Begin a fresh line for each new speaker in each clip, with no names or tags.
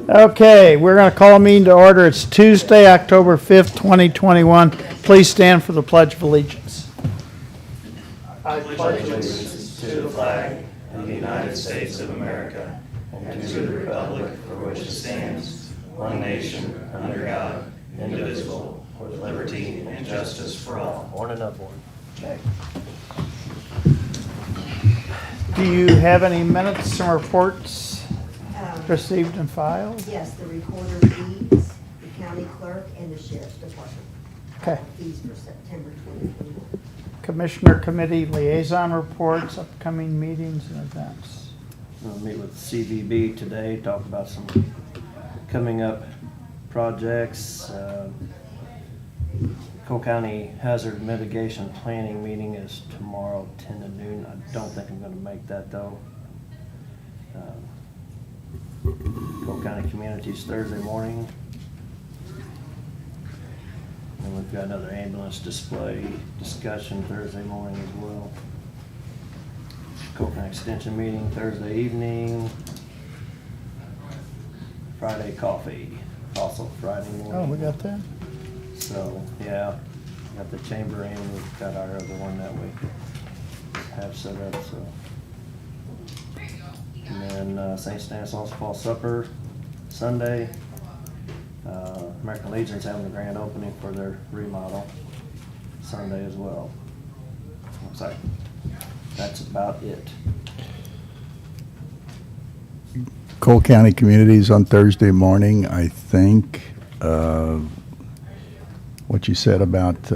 Okay, we're going to call a meeting to order. It's Tuesday, October 5th, 2021. Please stand for the Pledge of Allegiance.
I pledge allegiance to the flag of the United States of America and to the republic for which it stands, one nation, under God, indivisible, with liberty and justice for all.
One and up one.
Okay. Do you have any minutes and reports received and filed?
Yes, the recorder of deeds, the county clerk, and the sheriff's department.
Okay.
Fees for September 2021.
Commissioner Committee Liaison Reports, upcoming meetings and events.
We'll meet with CVB today, talk about some coming up projects. Cole County Hazard Mitigation Planning meeting is tomorrow, 10 to noon. I don't think I'm going to make that though. Cole County Communities Thursday morning. And we've got another ambulance display discussion Thursday morning as well. Cole County Extension meeting Thursday evening. Friday coffee, also Friday morning.
Oh, we got that?
So, yeah, got the chamber and we've got our other one that we have set up, so. And then St. Stanislaus Fall Supper, Sunday. American Legion's having the grand opening for their remodel Sunday as well. Looks like that's about it.
Cole County Communities on Thursday morning, I think. What you said about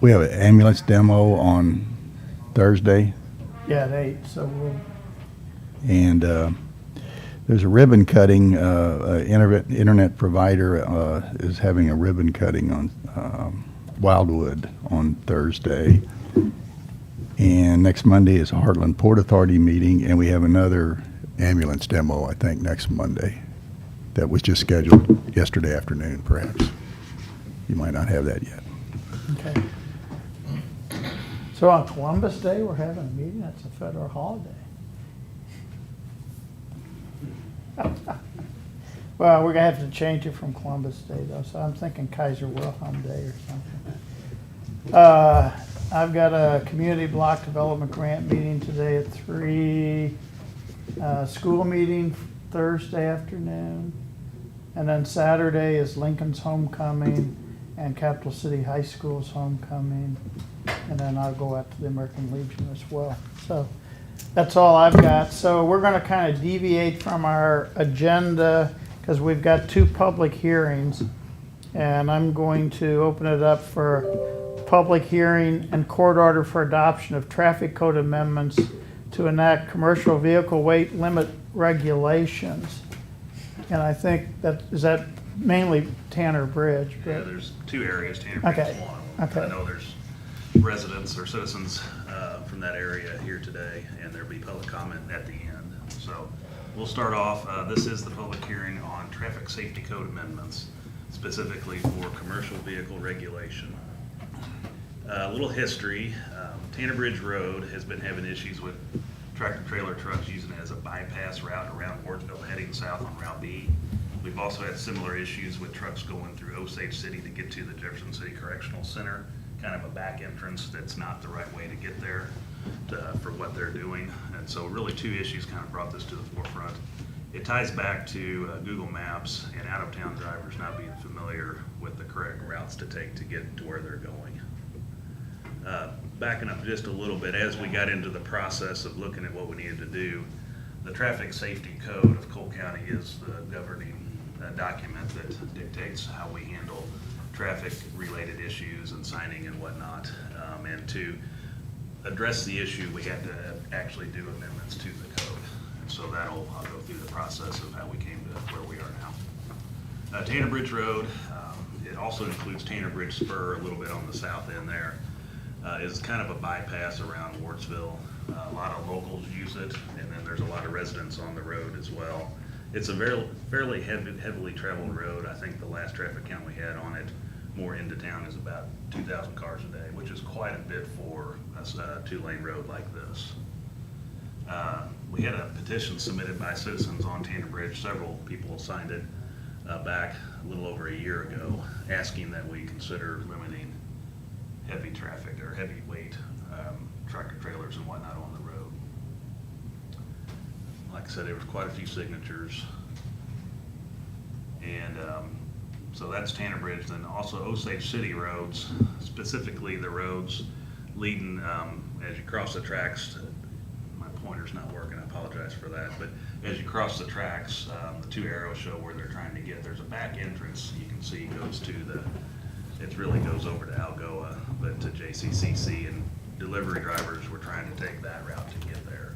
we have an ambulance demo on Thursday,
Yeah, at 8, so we'll...
and there's a ribbon cutting. Internet provider is having a ribbon cutting on Wildwood on Thursday. And next Monday is a Heartland Port Authority meeting, and we have another ambulance demo, I think, next Monday. That was just scheduled yesterday afternoon, perhaps. You might not have that yet.
Okay. So on Columbus Day, we're having a meeting. That's a federal holiday. Well, we're going to have to change it from Columbus Day, though, so I'm thinking Kaiser Wilhelm Day or something. I've got a community block development grant meeting today at 3, school meeting Thursday afternoon, and then Saturday is Lincoln's homecoming and Capital City High School's homecoming, and then I'll go out to the American Legion as well. So that's all I've got. So we're going to kind of deviate from our agenda because we've got 2 public hearings, and I'm going to open it up for public hearing and court order for adoption of traffic code amendments to enact commercial vehicle weight limit regulations. And I think is that mainly Tanner Bridge.
Yeah, there's 2 areas. Tanner Bridge
Okay.
is one of them.
Okay.
I know there's residents or citizens from that area here today, and there'll be public comment at the end. So we'll start off. This is the public hearing on traffic safety code amendments, specifically for commercial vehicle regulation. A little history. Tanner Bridge Road has been having issues with tractor trailer trucks using it as a bypass route around Wardsville heading south on Route B. We've also had similar issues with trucks going through Osage City to get to the Jefferson City Correctional Center, kind of a back entrance that's not the right way to get there for what they're doing. And so really 2 issues kind of brought this to the forefront. It ties back to Google Maps and out-of-town drivers not being familiar with the correct routes to take to get to where they're going. Backing up just a little bit, as we got into the process of looking at what we needed to do, the Traffic Safety Code of Cole County is the governing document that dictates how we handle traffic-related issues and signing and whatnot. And to address the issue, we had to actually do amendments to the code. And so I'll go through the process of how we came to where we are now. Tanner Bridge Road, it also includes Tanner Bridge Spur a little bit on the south end there. Is kind of a bypass around Wardsville. A lot of locals use it, and then there's a lot of residents on the road as well. It's a fairly heavily traveled road. I think the last traffic count we had on it, more into town, is about 2,000 cars a day, which is quite a bit for a 2-lane road like this. We had a petition submitted by citizens on Tanner Bridge. Several people signed it back a little over a year ago, asking that we consider limiting heavy traffic or heavyweight tractor trailers and whatnot on the road. Like I said, there was quite a few signatures. And so that's Tanner Bridge. Then also Osage City roads, specifically the roads leading as you cross the tracks. My pointer's not working, I apologize for that. But as you cross the tracks, the two arrows show where they're trying to get. There's a back entrance you can see goes to it really goes over to Algoa, but to JCCC, and delivery drivers were trying to take that route to get there.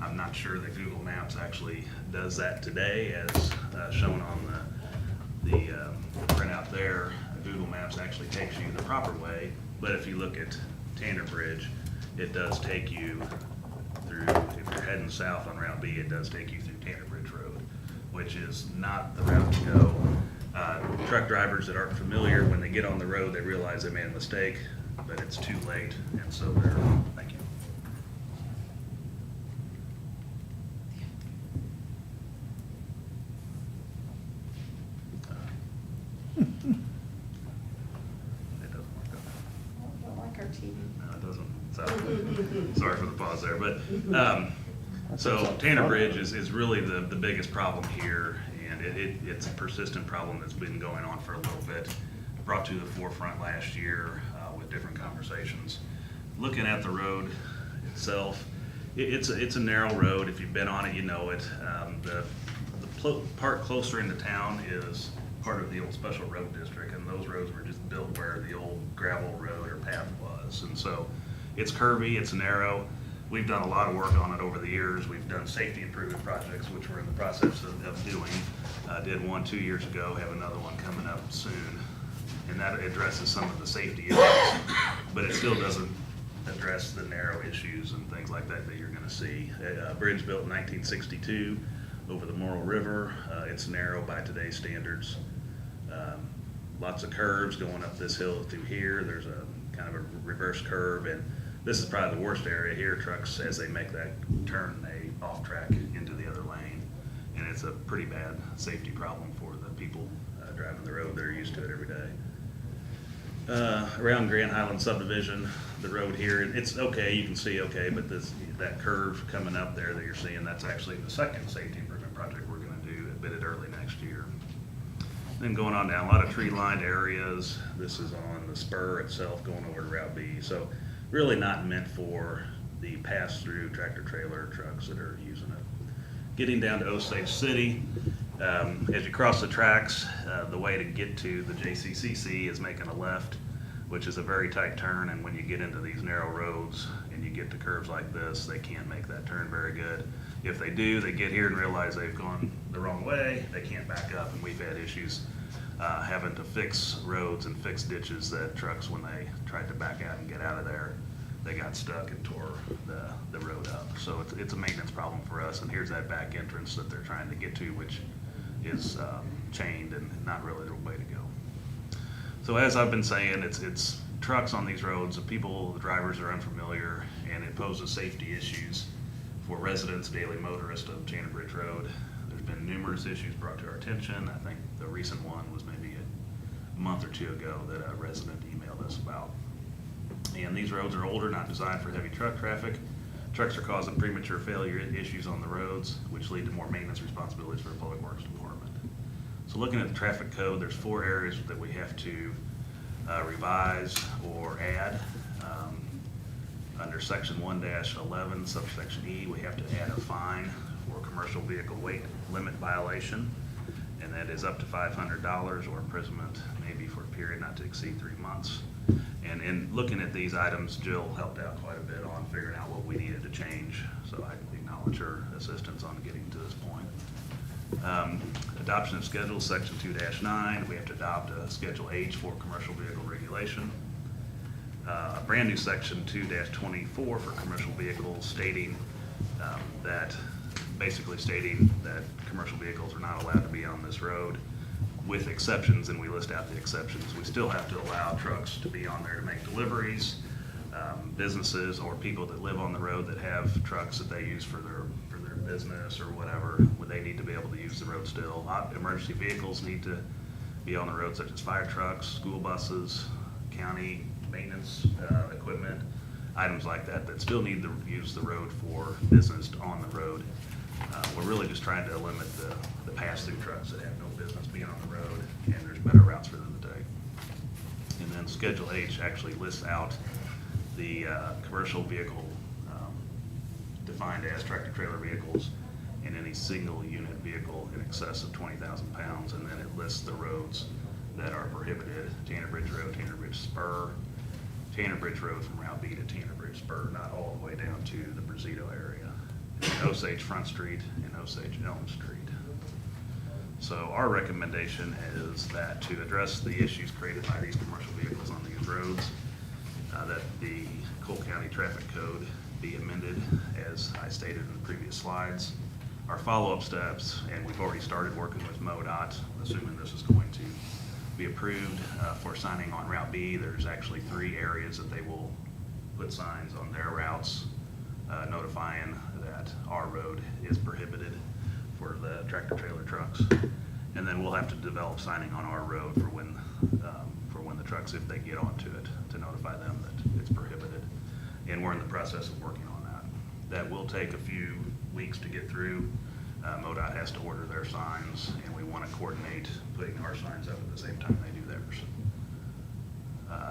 I'm not sure that Google Maps actually does that today, as shown on the printout there. Google Maps actually takes you the proper way, but if you look at Tanner Bridge, it does take you through, if you're heading south on Route B, it does take you through Tanner Bridge Road, which is not the route to go. Truck drivers that aren't familiar, when they get on the road, they realize they made a mistake, but it's too late, and so they're, thank you. It doesn't work out.
I don't like our TV.
No, it doesn't. So, sorry for the pause there, but, so Tanner Bridge is really the biggest problem here, and it's a persistent problem that's been going on for a little bit. Brought to the forefront last year with different conversations. Looking at the road itself, it's a narrow road. If you've been on it, you know it. The part closer into town is part of the old special road district, and those roads were just built where the old gravel road or path was. And so it's curvy, it's narrow. We've done a lot of work on it over the years. We've done safety improvement projects, which we're in the process of doing. Did one 2 years ago, have another one coming up soon. And that addresses some of the safety issues, but it still doesn't address the narrow issues and things like that you're gonna see. A bridge built in 1962 over the Morrill River. It's narrow by today's standards. Lots of curves going up this hill through here. There's a kind of a reverse curve, and this is probably the worst area here. Trucks, as they make that turn, they off track into the other lane, and it's a pretty bad safety problem for the people driving the road. They're used to it every day. Around Grand Highland subdivision, the road here, it's okay, you can see okay, but that curve coming up there that you're seeing, that's actually the second safety improvement project we're gonna do, bid it early next year. Then going on down, a lot of tree-lined areas. This is on the spur itself going over to Route B. So really not meant for the pass-through tractor-trailer trucks that are using it. Getting down to Osage City, as you cross the tracks, the way to get to the JCCC is making a left, which is a very tight turn, and when you get into these narrow roads and you get to curves like this, they can't make that turn very good. If they do, they get here and realize they've gone the wrong way, they can't back up, and we've had issues having to fix roads and fix ditches that trucks, when they tried to back out and get out of there, they got stuck and tore the road up. So it's a maintenance problem for us, and here's that back entrance that they're trying to get to, which is chained and not really the way to go. So as I've been saying, it's trucks on these roads, the drivers are unfamiliar, and it poses safety issues for residents, daily motorists of Tanner Bridge Road. There's been numerous issues brought to our attention. I think the recent one was maybe a month or two ago that a resident emailed us about. And these roads are older, not designed for heavy truck traffic. Trucks are causing premature failure issues on the roads, which lead to more maintenance responsibilities for the Public Works Department. So looking at the traffic code, there's 4 areas that we have to revise or add. Under section 1-11, subsection E, we have to add a fine for commercial vehicle weight limit violation, and that is up to $500 or imprisonment, maybe for a period not to exceed 3 months. And in looking at these items, Jill helped out quite a bit on figuring out what we needed to change, so I acknowledge her assistance on getting to this point. Adoption of schedule, section 2-9, we have to adopt a Schedule H for commercial vehicle regulation. A brand new section 2-24 for commercial vehicles stating basically stating that commercial vehicles are not allowed to be on this road, with exceptions, and we list out the exceptions. We still have to allow trucks to be on there to make deliveries, businesses or people that live on the road that have trucks that they use for their business or whatever, would they need to be able to use the road still. Emergency vehicles need to be on the road, such as fire trucks, school buses, county maintenance equipment, items like that still need to use the road for business on the road. We're really just trying to limit the pass-through trucks that have no business being on the road, and there's better routes for them to take. And then Schedule H actually lists out the commercial vehicle defined as tractor-trailer vehicles and any single-unit vehicle in excess of 20,000 pounds, and then it lists the roads that are prohibited: Tanner Bridge Road, Tanner Bridge Spur, Tanner Bridge Road from Route B to Tanner Bridge Spur, not all the way down to the Brazito area, and then Osage Front Street and Osage Elm Street. So our recommendation is that to address the issues created by these commercial vehicles on these roads, that the Cole County Traffic Code be amended as I stated in the previous slides. Our follow-up steps, and we've already started working with MoDOT, assuming this is going to be approved for signing on Route B. There's actually 3 areas that they will put signs on their routes notifying that our road is prohibited for the tractor-trailer trucks. And then we'll have to develop signing on our road for when the trucks, if they get onto it, to notify them that it's prohibited. And we're in the process of working on that. That will take a few weeks to get through. MoDOT has to order their signs, and we want to coordinate putting our signs up at the same time they do theirs.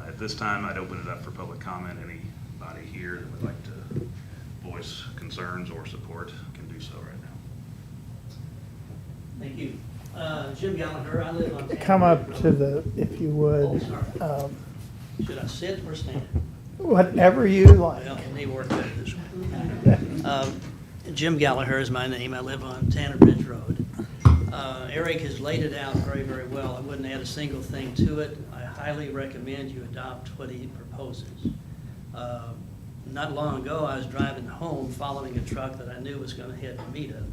At this time, I'd open it up for public comment. Anybody here that would like to voice concerns or support can do so right now.
Thank you. Jim Gallagher, I live on.
Come up to the, if you
Oh,
would,
sorry. Should I sit or stand?
whatever you like.
Well, it may work better this way. Jim Gallagher is my name. I live on Tanner Bridge Road. Eric has laid it out very, very well. I wouldn't add a single thing to it. I highly recommend you adopt what he proposes. Not long ago, I was driving home following a truck that I knew was going to hit Amita.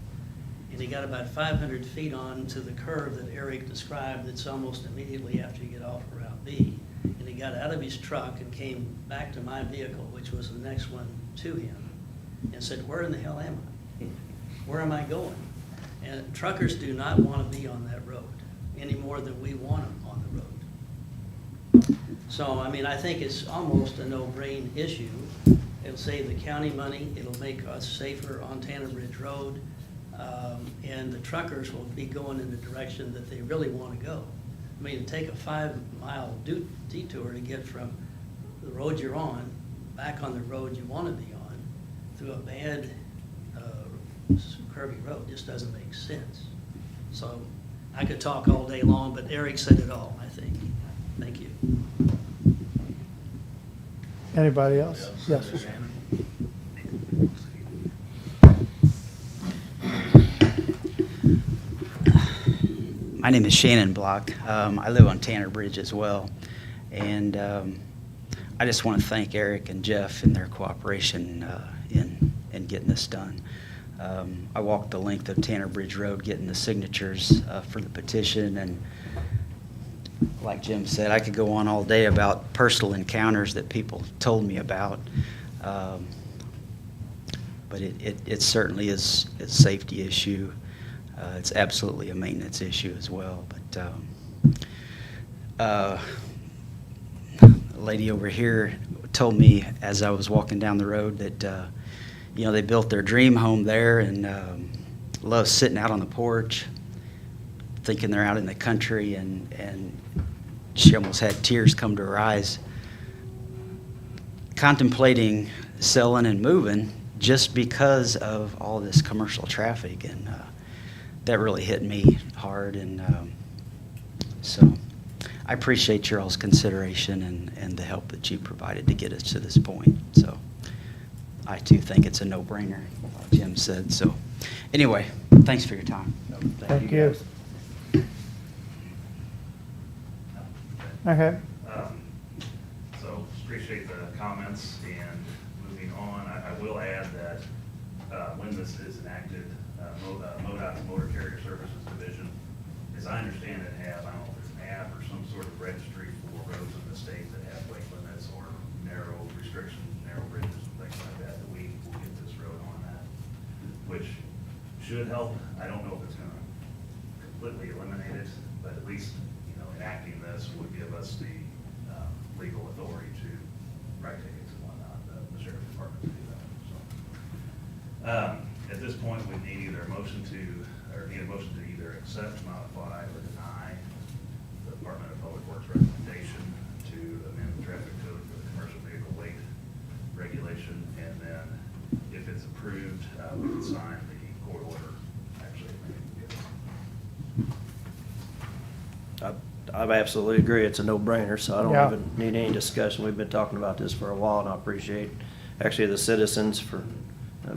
And he got about 500 feet on to the curve that Eric described that's almost immediately after you get off of Route B. And he got out of his truck and came back to my vehicle, which was the next one to him, and said, "Where in the hell am I? Where am I going?" And truckers do not want to be on that road any more than we want them on the road. So, I mean, I think it's almost a no-brain issue. It'll save the county money. It'll make us safer on Tanner Bridge Road. And the truckers will be going in the direction that they really want to go. I mean, take a 5-mile detour to get from the road you're on, back on the road you want to be on, through a bad curvy road just doesn't make sense. So I could talk all day long, but Eric said it all, I think. Thank you.
Anybody else? Yes.
My name is Shannon Block. I live on Tanner Bridge as well. And I just want to thank Eric and Jeff and their cooperation in getting this done. I walked the length of Tanner Bridge Road getting the signatures for the petition. And like Jim said, I could go on all day about personal encounters that people told me about. But it certainly is a safety issue. It's absolutely a maintenance issue as well. But a lady over here told me as I was walking down the road that they built their dream home there and love sitting out on the porch, thinking they're out in the country, and she almost had tears come to her eyes, contemplating selling and moving just because of all this commercial traffic. And that really hit me hard, and so I appreciate your all's consideration and the help that you provided to get us to this point. So I too think it's a no-brainer, like Jim said. So anyway, thanks for your time.
Thank you. Okay.
So appreciate the comments, and moving on, I will add that when this is enacted, MoDOT's Motor Carrier Services Division, as I understand it, I don't know if there's an app or some sort of registry for roads in the state that have weight limits or narrow restrictions should help. I don't know if it's gonna completely eliminate it, but at least, enacting this would give us the legal authority to write tickets and whatnot, the sheriff's department to do that, so. At this point, we need either a motion to either accept, modify, or deny the Department of Public Works recommendation to amend the traffic code for the commercial vehicle weight regulation, and then if it's approved, we can sign the court order. Actually,
I absolutely agree. It's a no-brainer, so I don't
Yeah.
even need any discussion. We've been talking about this for a while, and I appreciate actually the citizens for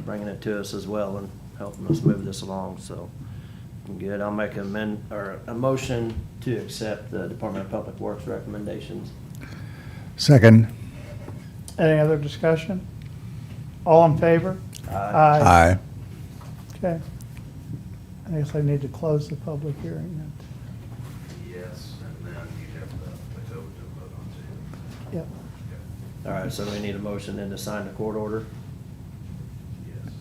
bringing it to us as well and helping us move this along, so. Good, I'll make a motion to accept the Department of Public Works recommendations.
Second.
Any other discussion? All in favor?
Aye.
Okay. I guess I need to close the public hearing then.
yes, and then you have the code to vote on too.
Yep.
All right, so we need a motion then to sign the court order?
Yes.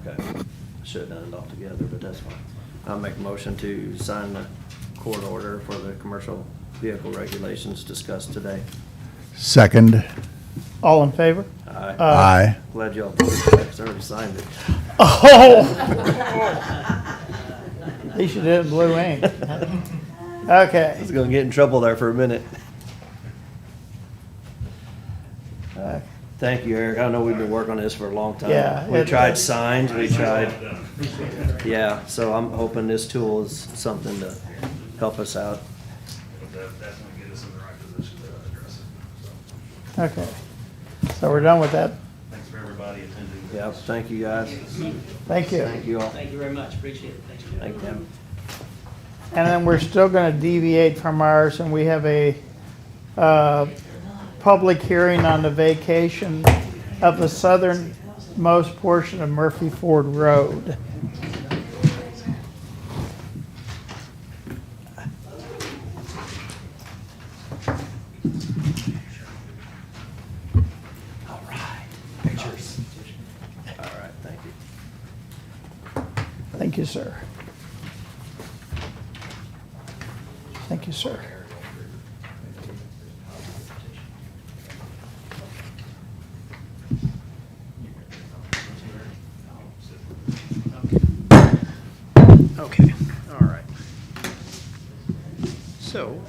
Okay, I should have done it all together, but that's fine. I'll make a motion to sign the court order for the commercial vehicle regulations discussed today.
Second.
All in favor?
Aye.
Aye.
Glad y'all voted for that, 'cause I already signed it.
Oh! At least you did it in blue ink.
I
Okay.
was gonna get in trouble there for a minute. Thank you, Eric. I know we've been working on this for a long time.
Yeah,
We
it-
tried signs, we tried,
Done.
yeah, so I'm hoping this tool is something to help us out.
But that's gonna get us in the right position to address it, so.
Okay. So we're done with that.
Thanks for everybody attending.
Yeah, thank you, guys.
Thank you.
Thank you all.
Thank you very much, appreciate it, thanks, Jim.
Thank you.
And then we're still gonna deviate from ours, and we have a public hearing on the vacation of the southernmost portion of Murphy Ford Road.
All right, pictures. All right, thank you.
Thank you, sir. Thank you, sir.
Okay, all right. So,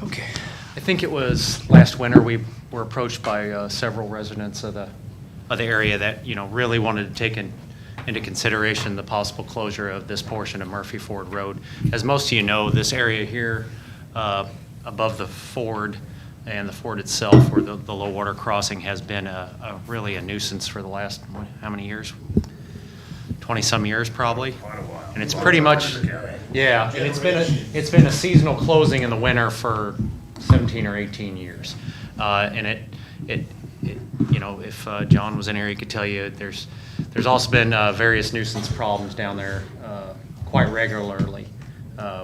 okay, I think it was last winter, we were approached by several residents of the area that, really wanted to take into consideration the possible closure of this portion of Murphy Ford Road. As most of you know, this area here above the Ford and the Ford itself, where the low water crossing, has been really a nuisance for the last, how many years? 20-some years, probably.
Quite a while.
And it's pretty much, yeah, and it's been a seasonal closing in the winter for 17 or 18 years. And it if John was in here, he could tell you there's also been various nuisance problems down there quite regularly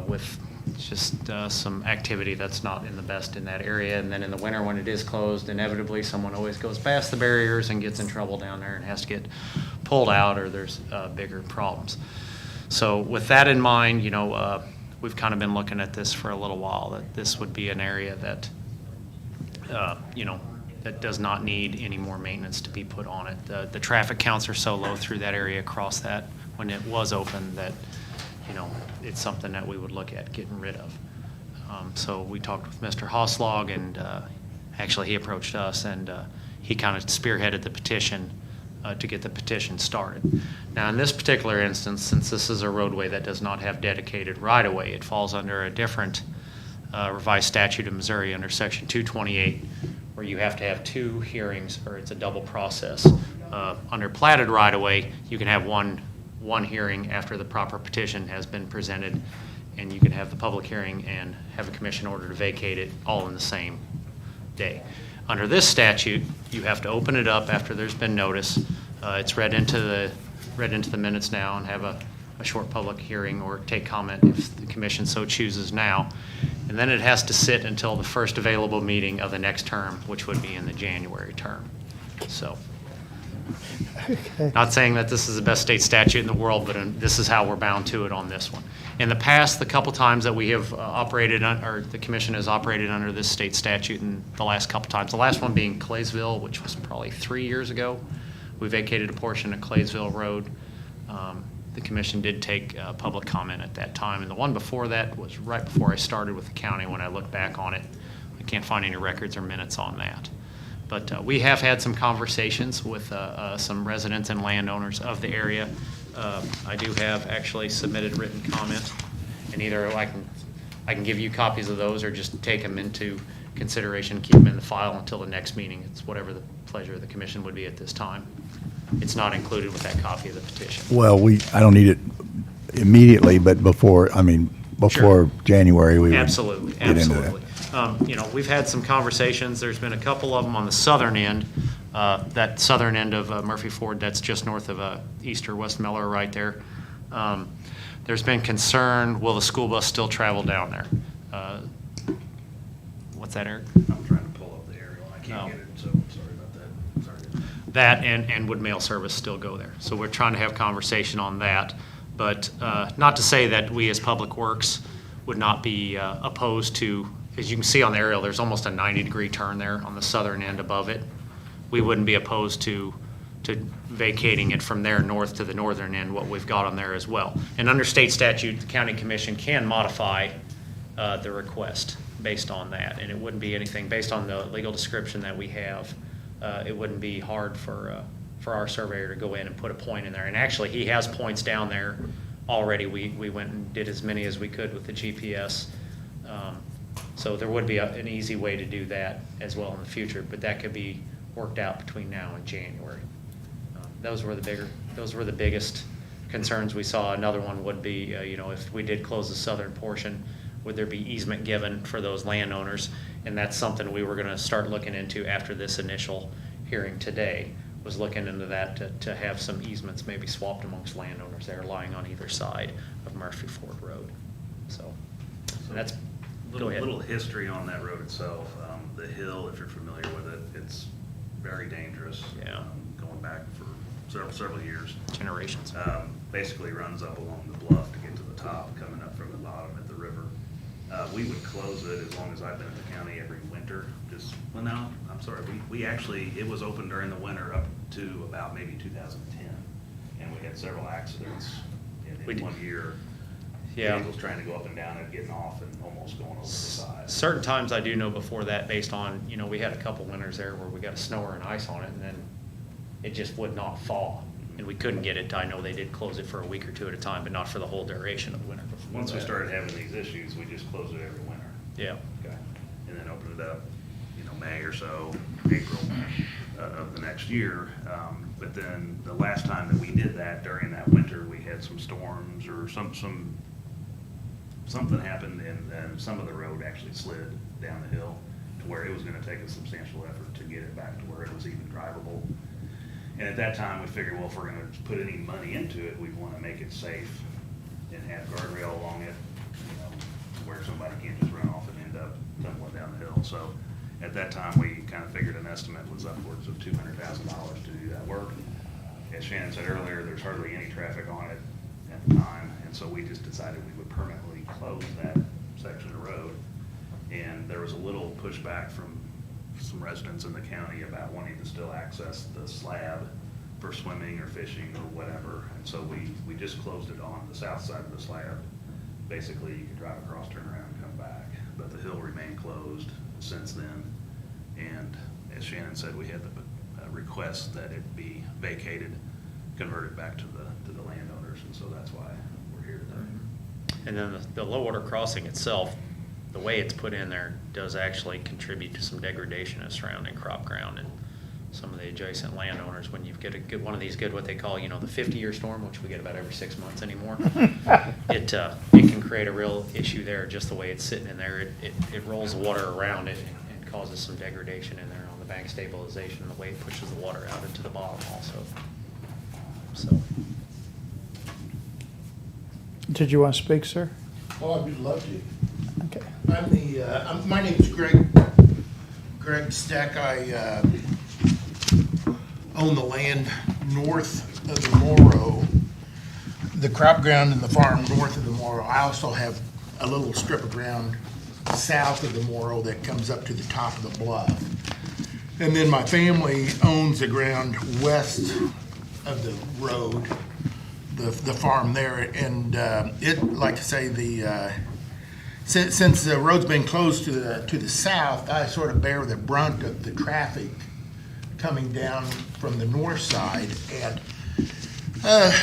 with just some activity that's not in the best in that area. And then in the winter, when it is closed, inevitably someone always goes past the barriers and gets in trouble down there and has to get pulled out, or there's bigger problems. So with that in mind, we've kind of been looking at this for a little while, that this would be an area that, that does not need any more maintenance to be put on it. The traffic counts are so low through that area across that when it was open that, it's something that we would look at getting rid of. So we talked with Mr. Hoslog, and actually he approached us, and he kind of spearheaded the petition to get the petition started. Now, in this particular instance, since this is a roadway that does not have dedicated right-of-way, it falls under a different revised statute of Missouri under Section 228, where you have to have two hearings, or it's a double process. Under platted right-of-way, you can have one hearing after the proper petition has been presented, and you can have the public hearing and have a commission order to vacate it all in the same day. Under this statute, you have to open it up after there's been notice. It's read into the minutes now, and have a short public hearing or take comment if the commission so chooses now. And then it has to sit until the first available meeting of the next term, which would be in the January term. So
Okay.
Not saying that this is the best state statute in the world, but this is how we're bound to it on this one. In the past, the couple times that we have operated, or the commission has operated under this state statute in the last couple times, the last one being Claysville, which was probably 3 years ago, we vacated a portion of Claysville Road. The commission did take public comment at that time, and the one before that was right before I started with the county. When I look back on it, I can't find any records or minutes on that. But we have had some conversations with some residents and landowners of the area. I do have actually submitted written comment, and either I can give you copies of those or just take them into consideration, keep them in the file until the next meeting. It's whatever the pleasure of the commission would be at this time. It's not included with that copy of the petition.
Well, I don't need it immediately, but before
Sure.
January, we would
Absolutely,
get into that.
absolutely. We've had some conversations. There's been a couple of them on the southern end, that southern end of Murphy Ford, that's just north of East or West Miller right there. There's been concern, will the school bus still travel down there? What's that, Eric?
I'm trying to pull up the aerial. I can't
Oh.
get it, so sorry about that. Sorry.
That and would mail service still go there? So we're trying to have conversation on that. But not to say that we as Public Works would not be opposed to, as you can see on the aerial, there's almost a 90-degree turn there on the southern end above it. We wouldn't be opposed to vacating it from there north to the northern end, what we've got on there as well. And under state statute, the county commission can modify the request based on that. And it wouldn't be anything, based on the legal description that we have, it wouldn't be hard for our surveyor to go in and put a point in there. And actually, he has points down there already. We went and did as many as we could with the GPS. So there would be an easy way to do that as well in the future, but that could be worked out between now and January. Those were the biggest concerns we saw. Another one would be, if we did close the southern portion, would there be easement given for those landowners? And that's something we were gonna start looking into after this initial hearing today, was looking into that to have some easements maybe swapped amongst landowners that are lying on either side of Murphy Ford Road. So that's, go ahead.
Little history on that road itself. The hill, if you're familiar with it, it's very dangerous.
Yeah.
Going back for several years.
Generations.
Basically runs up along the bluff to get to the top, coming up from the bottom at the river. We would close it as long as I've been at the county every winter. We actually, it was open during the winter up to about maybe 2010. And we had several accidents in 1 year.
Yeah.
Vehicles trying to go up and down and getting off and almost going over the side.
Certain times I do know before that, based on, we had a couple winters there where we got a snow or an ice on it, and then it just would not fall. And we couldn't get it. I know they did close it for a week or two at a time, but not for the whole duration of the winter.
Once we started having these issues, we just closed it every winter.
Yeah.
Okay. And then opened it up, May or so, April of the next year. But then the last time that we did that, during that winter, we had some storms or something happened, and some of the road actually slid down the hill to where it was gonna take a substantial effort to get it back to where it was even drivable. And at that time, we figured, well, if we're gonna put any money into it, we wanna make it safe and have guardrail along it, where somebody can't just run off and end up tumbling down the hill. So at that time, we kind of figured an estimate was upwards of $200,000 to do that work. As Shannon said earlier, there's hardly any traffic on it at the time, and so we just decided we would permanently close that section of road. And there was a little pushback from some residents in the county about wanting to still access the slab for swimming or fishing or whatever. And so we just closed it on the south side of the slab. Basically, you could drive across, turn around, and come back. But the hill remained closed since then. And as Shannon said, we had the request that it be vacated, converted back to the landowners, and so that's why we're here today.
And then the low water crossing itself, the way it's put in there does actually contribute to some degradation of surrounding crop ground and some of the adjacent landowners. When you get one of these good, what they call, the 50-year storm, which we get about every 6 months anymore, it can create a real issue there, just the way it's sitting in there. It rolls the water around it and causes some degradation in there on the bank stabilization, and the way it pushes the water out into the bottom also. So,
Did you want to speak, sir?
Oh, I'd love to.
Okay.
My name is Greg Steck. I own the land north of the Morro, the crop ground and the farm north of the Morro. I also have a little strip of ground south of the Morro that comes up to the top of the bluff. And then my family owns the ground west of the road, the farm there. And it, like I say, since the road's been closed to the south, I sort of bear the brunt of the traffic coming down from the north side. And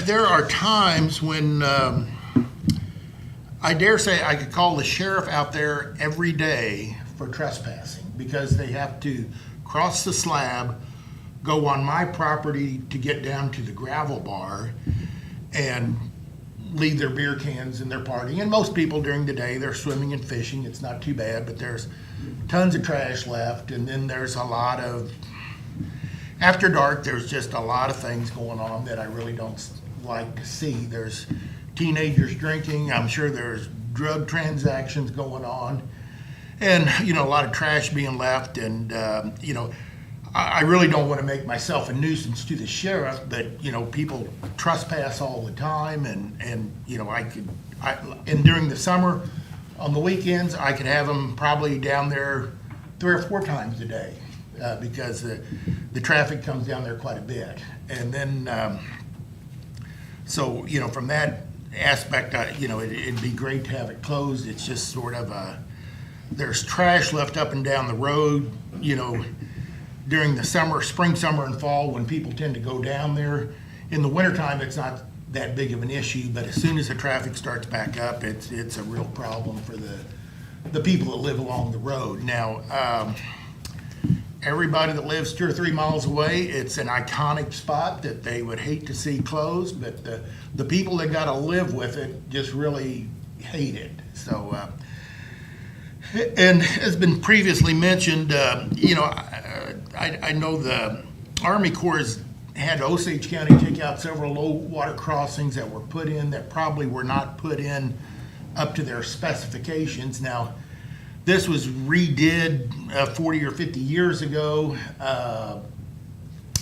there are times when I dare say I could call the sheriff out there every day for trespassing, because they have to cross the slab, go on my property to get down to the gravel bar, and leave their beer cans and their party. And most people during the day, they're swimming and fishing. It's not too bad, but there's tons of trash left. And then there's a lot of, after dark, there's just a lot of things going on that I really don't like to see. There's teenagers drinking. I'm sure there's drug transactions going on, and, you know, a lot of trash being left. And, you know, I really don't want to make myself a nuisance to the sheriff, but, you know, people trespass all the time. And you know, and during the summer, on the weekends, I could have them probably down there 3 or 4 times a day, because the traffic comes down there quite a bit. And then, so, you know, from that aspect, you know, it'd be great to have it closed. It's just sort of there's trash left up and down the road, you know, during the summer, spring, summer, and fall, when people tend to go down there. In the wintertime, it's not that big of an issue, but as soon as the traffic starts back up, it's a real problem for the people that live along the road. Now, everybody that lives 2 or 3 miles away, it's an iconic spot that they would hate to see closed, but the people that gotta live with it just really hate it. So, and as been previously mentioned, you know, I know the Army Corps has had Osage County take out several low water crossings that were put in that probably were not put in up to their specifications. Now, this was redid 40 or 50 years ago,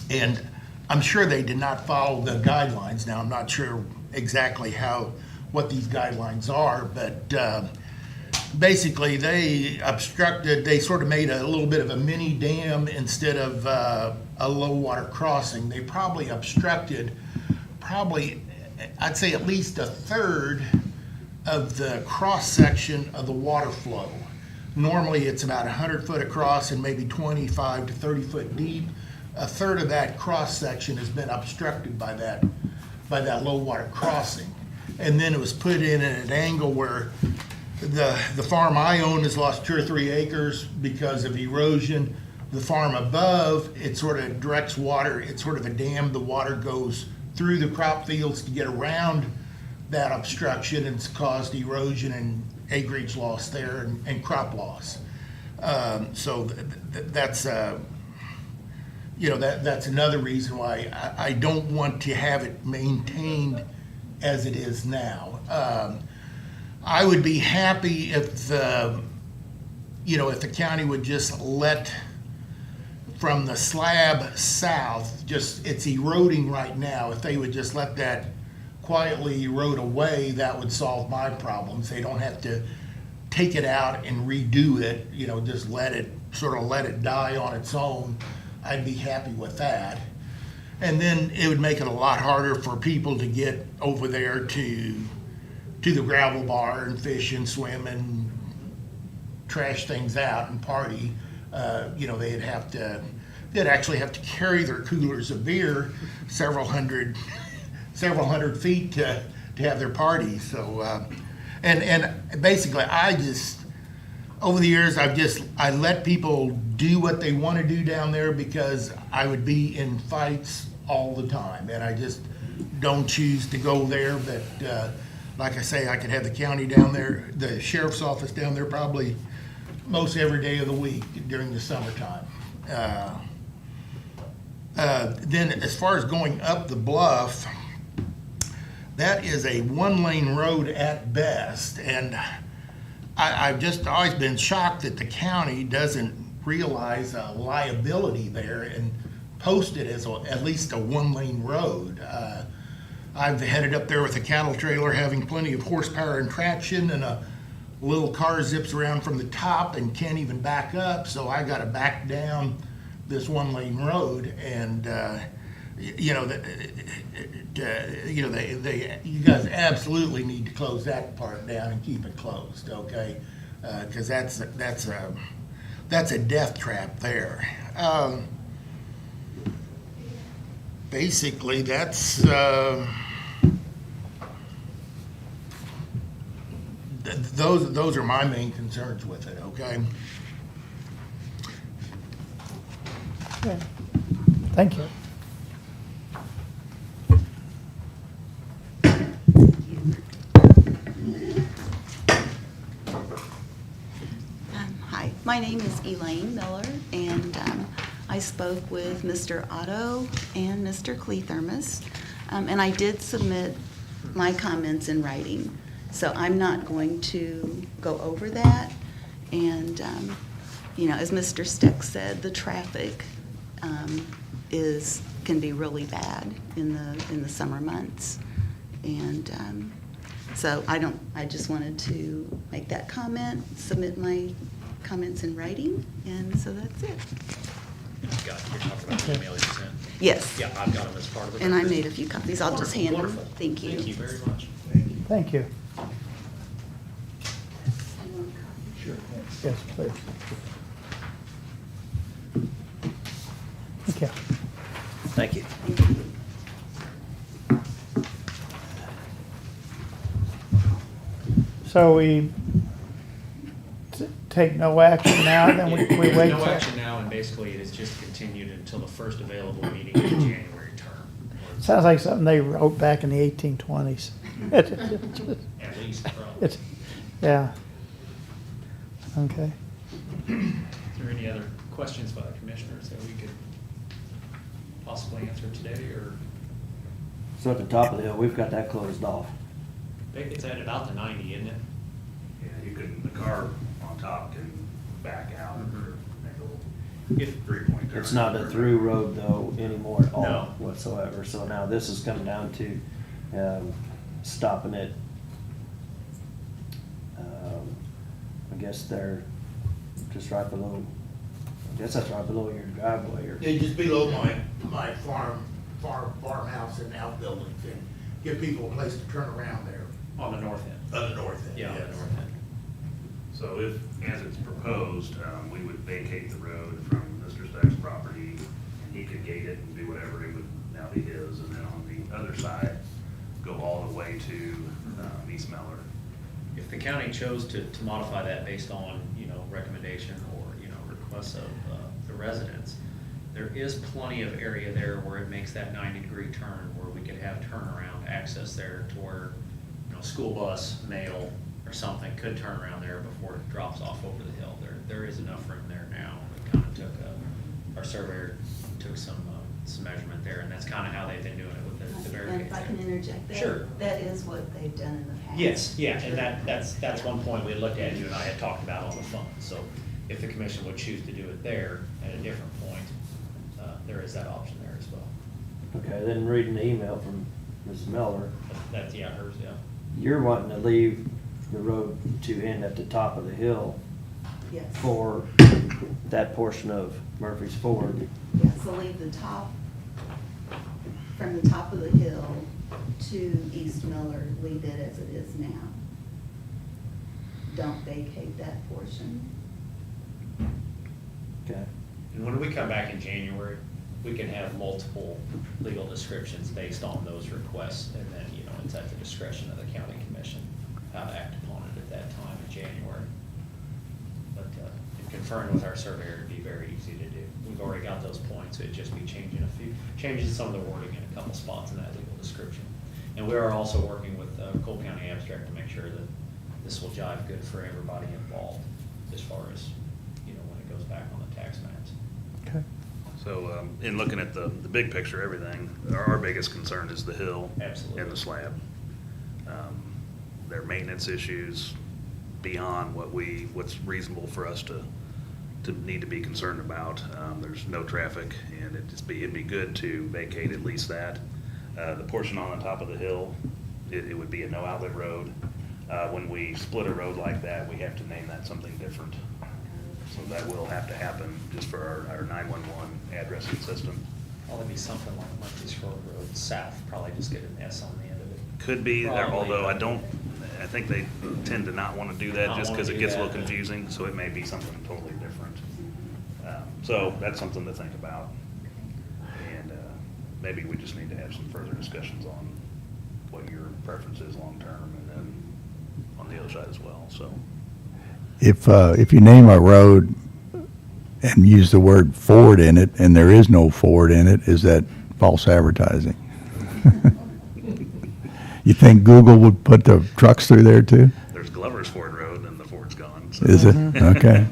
and I'm sure they did not follow the guidelines. Now, I'm not sure exactly what these guidelines are, but basically they sort of made a little bit of a mini dam instead of a low water crossing. They probably obstructed, I'd say at least a third of the cross section of the water flow. Normally it's about 100 foot across and maybe 25 to 30 foot deep. A third of that cross section has been obstructed by that low water crossing. And then it was put in at an angle where the farm I own has lost 2 or 3 acres because of erosion. The farm above, it sort of directs water. It's sort of a dam. The water goes through the crop fields to get around that obstruction, and it's caused erosion and acreage loss there and crop loss. So that's you know, that's another reason why I don't want to have it maintained as it is now. I would be happy if you know, if the county would just let, from the slab south, it's eroding right now. If they would just let that quietly erode away, that would solve my problems. They don't have to take it out and redo it, you know, just let it die on its own. I'd be happy with that. And then it would make it a lot harder for people to get over there to the gravel bar and fish and swim and trash things out and party. You know, they'd actually have to carry their coolers of beer several hundred feet to have their party. So, and basically, over the years, I let people do what they want to do down there, because I would be in fights all the time, and I just don't choose to go there. But like I say, I could have the county down there, the sheriff's office down there probably most every day of the week during the summertime. Then as far as going up the bluff, that is a 1-lane road at best, and I've just always been shocked that the county doesn't realize a liability there and posted as at least a one-lane road. I've headed up there with a cattle trailer having plenty of horsepower and traction, and a little car zips around from the top and can't even back up, so I gotta back down this one-lane road, and, you guys absolutely need to close that part down and keep it closed, okay? 'Cause that's a death trap there. Basically, that's, those are my main concerns with it, okay?
Okay. Thank you.
Hi, my name is Elaine Miller, and I spoke with Mr. Otto and Mr. Cleathermos, and I did submit my comments in writing, so I'm not going to go over that. And, as Mr. Steck said, the traffic can be really bad in the summer months. And so I just wanted to make that comment, submit my comments in writing, and so that's it.
You're talking about the email you sent?
Yes.
Yeah, I've got them as part of the
And I
record.
made a few copies. I'll just hand them.
Wonderful.
Thank you.
Thank you very much.
Thank you. Yes, please. Okay.
Thank you.
So we take no action now, then we
There's
wait.
no
till-
action now, and basically it is just continued until the first available meeting in the January term.
Sounds like something they wrote back in the 1820s.
At least, probably.
It's, yeah. Okay.
Is there any other questions by the commissioners that we could possibly answer today, or?
So at the top of the hill, we've got that closed off.
It's at about the 90, isn't it?
Yeah, you can, the car on top can back out or make a little
If,
three-point turn.
It's not a through road though anymore at all
No.
whatsoever. So now this is coming down to stopping it. I guess they're just right below, I guess that's right below your driveway or.
Yeah, just below my farmhouse and outbuildings, and give people a place to turn around there
on the north end.
on the north end.
Yeah, on the
yes.
north end.
So if, as it's proposed, we would vacate the road from Mr. Stack's property, and he could gate it and do whatever, it would now be his, and then on the other side, go all the way to East Meller.
If the county chose to modify that based on, recommendation or, requests of the residents, there is plenty of area there where it makes that 90-degree turn, where we could have turnaround access there to where, school bus, mail, or something could turn around there before it drops off over the hill. There is enough room there now. We kind of took, our surveyor took some measurement there, and that's kind of how they've been doing it with the
And
barricades
if I can
there.
interject there.
Sure.
That is what they've done in the past.
Yes, yeah, and that's one point we had looked at, you and I had talked about on the phone. So if the commission would choose to do it there at a different point, there is that option there as well.
Okay, then reading the email from Ms. Miller,
But that's, yeah, hers, yeah.
you're wanting to leave the road to end at the top of the hill
Yes.
for that portion of Murphy's Ford.
Yeah, so leave the top, from the top of the hill to East Miller, leave it as it is now. Don't vacate that portion.
Okay.
And when we come back in January, we can have multiple legal descriptions based on those requests, and then, it's at the discretion of the county commission how to act upon it at that time in January. But in conferring with our surveyor, it'd be very easy to do. We've already got those points, it'd just be changing some of the wording in a couple spots in that legal description. And we are also working with Cole County Abstract to make sure that this will jive good for everybody involved as far as, when it goes back on the tax maps.
Okay.
So, in looking at the big picture, everything, our biggest concern is the hill.
Absolutely.
And the slab. There are maintenance issues beyond what's reasonable for us to to need to be concerned about. There's no traffic, and it'd be good to vacate at least that. The portion on the top of the hill, it would be a no outlet road. When we split a road like that, we have to name that something different. So that will have to happen just for our 911 addressing system.
Well, it'd be something like Murphy's Road South, probably just get an S on the end of it.
Could be,
Probably.
although I think they tend to not want to do that
Not
just
wanna
because it
do
gets a little
that.
confusing, so it may be something totally different. So that's something to think about. And maybe we just need to have some further discussions on what your preference is long-term and then on the other side as well, so.
If you name a road and use the word Ford in it, and there is no Ford in it, is that false advertising? You think Google would put the trucks through there too?
There's Glover's Ford Road and the Ford's gone. So.
Is it? Okay.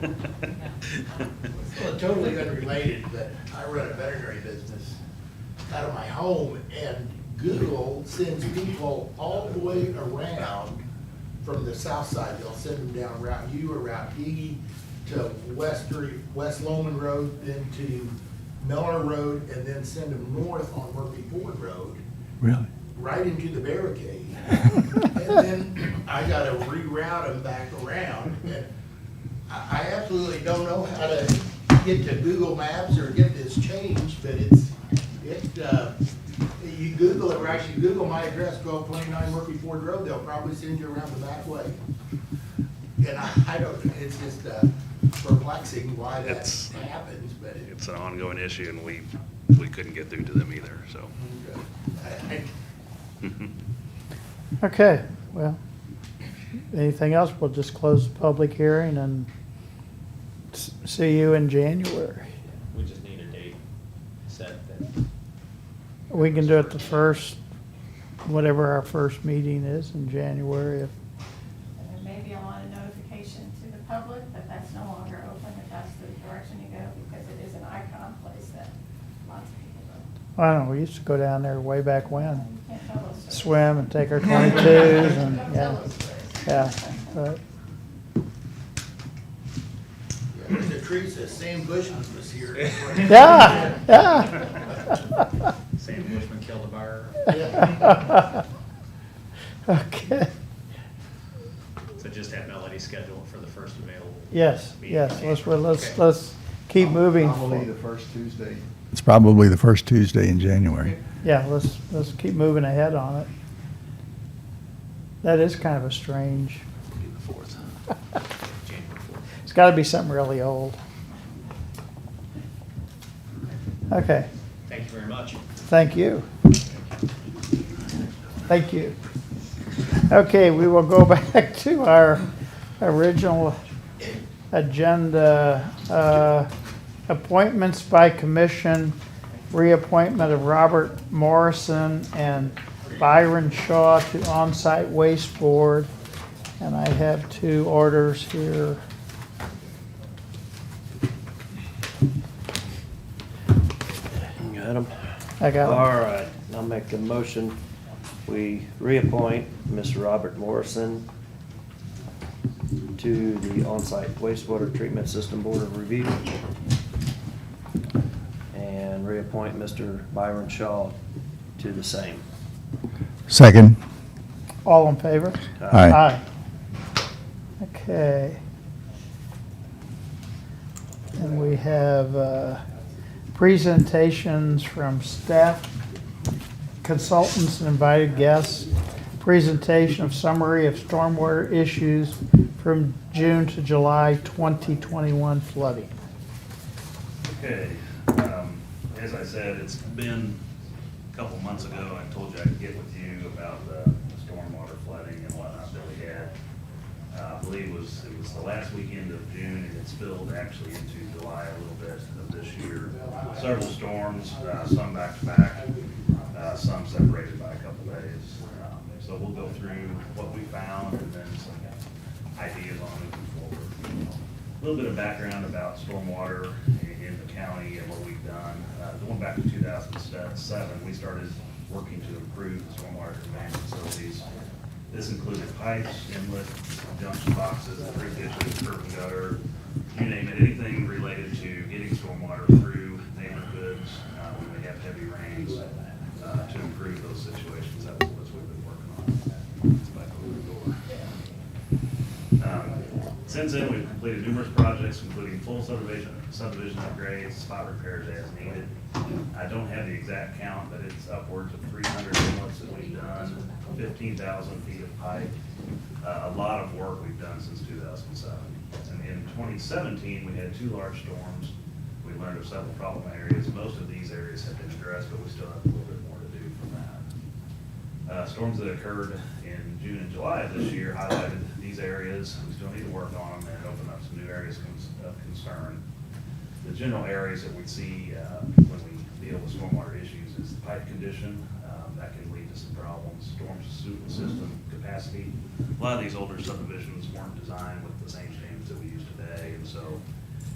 Well, totally unrelated, but I run a veterinary business out of my home, and Google sends people all the way around from the south side. They'll send them down Route U or Route D to West Loman Road, then to Miller Road, and then send them north on Murphy Ford Road,
Really?
right into the barricade. And then I gotta reroute them back around, and I absolutely don't know how to get to Google Maps or get this changed, but you Google it, or actually Google my address, 1229 Murphy Ford Road, they'll probably send you around the back way. And I don't, it's just perplexing why that happens, but
It's an ongoing issue, and we couldn't get through to them either, so.
Okay, well, anything else? We'll just close the public hearing and see you in January.
We just need a date set that.
We can do it the first, whatever our first meeting is in January.
And there may be a lot of notification to the public that that's no longer open, if that's the direction you go, because it is an icon place that lots of people go.
I don't know, we used to go down there way back when,
You can't tell those stories.
swim and take our 22s and,
Don't tell
yeah,
those stories.
yeah. But
the Teresa, Sam Bushman was here.
yeah, yeah.
Sam Bushman killed a bear.
Okay,
So just have Melody schedule it for the first available.
yes,
meeting.
yes, let's
Okay.
keep moving.
Probably the first Tuesday.
It's probably the first Tuesday in January.
Yeah, let's keep moving ahead on it. That is kind of a strange,
The 4th.
January 4th.
it's gotta be something really old. Okay,
Thank you very much.
thank you. Thank you. Okay, we will go back to our original agenda. Appointments by commission, reappointment of Robert Morrison and Byron Shaw to on-site waste board. And I have two orders here.
Got 'em?
I got 'em.
All right, I'll make a motion. We reappoint Mr. Robert Morrison to the on-site wastewater treatment system board of review. And reappoint Mr. Byron Shaw to the same.
Second.
All in favor?
Aye.
Aye. Okay. And we have presentations from staff, consultants, and invited guests. Presentation of summary of stormwater issues from June to July 2021 flooding.
Okay, as I said, it's been a couple months ago, I told you I'd get with you about the stormwater flooding and whatnot that we had. I believe it was the last weekend of June, and it spilled actually into July a little bit of this year. Several storms, some back to back, some separated by a couple days. So we'll go through what we found and then some ideas on moving forward. A little bit of background about stormwater in the county and what we've done. Going back to 2007, we started working to improve the stormwater conveyance facilities. This included pipes, inlet, junction boxes, creek ditches, curb and gutter, you name it, anything related to getting stormwater through neighborhoods when we have heavy rains to improve those situations. That was what we've been working on. It's back over the door. Since then, we've completed numerous projects, including full subdivision upgrades, spot repairs as needed. I don't have the exact count, but it's upwards of 300 inlets that we've done, 15,000 feet of pipe. A lot of work we've done since 2007. And in 2017, we had 2 large storms. We learned of several problem areas. Most of these areas have been addressed, but we still have a little bit more to do from that. Storms that occurred in June and July of this year highlighted these areas. We still need to work on them and open up some new areas of concern. The general areas that we see when we deal with stormwater issues is the pipe condition. That can lead to some problems. Storm system capacity. A lot of these older subdivisions weren't designed with the same standards that we use today, and so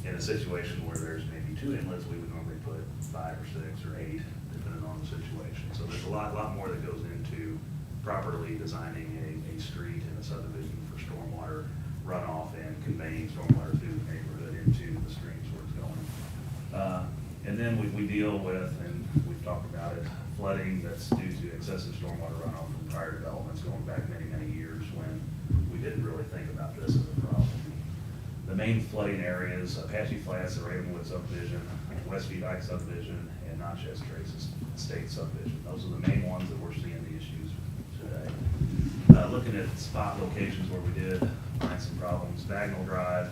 in a situation where there's maybe 2 inlets, we would normally put 5 or 6 or 8, depending on the situation. So there's a lot more that goes into properly designing a street and a subdivision for stormwater runoff and conveying stormwater through the neighborhood into the streams where it's going. And then we deal with, and we've talked about it, flooding that's due to excessive stormwater runoff from prior developments going back many, many years when we didn't really think about this as a problem. The main flooding areas, Apache Flats, the Ravenwood subdivision, Westview Dyke subdivision, and Natchez Traces State subdivision. Those are the main ones that we're seeing the issues today. Looking at spot locations where we did find some problems, Bagnell Drive,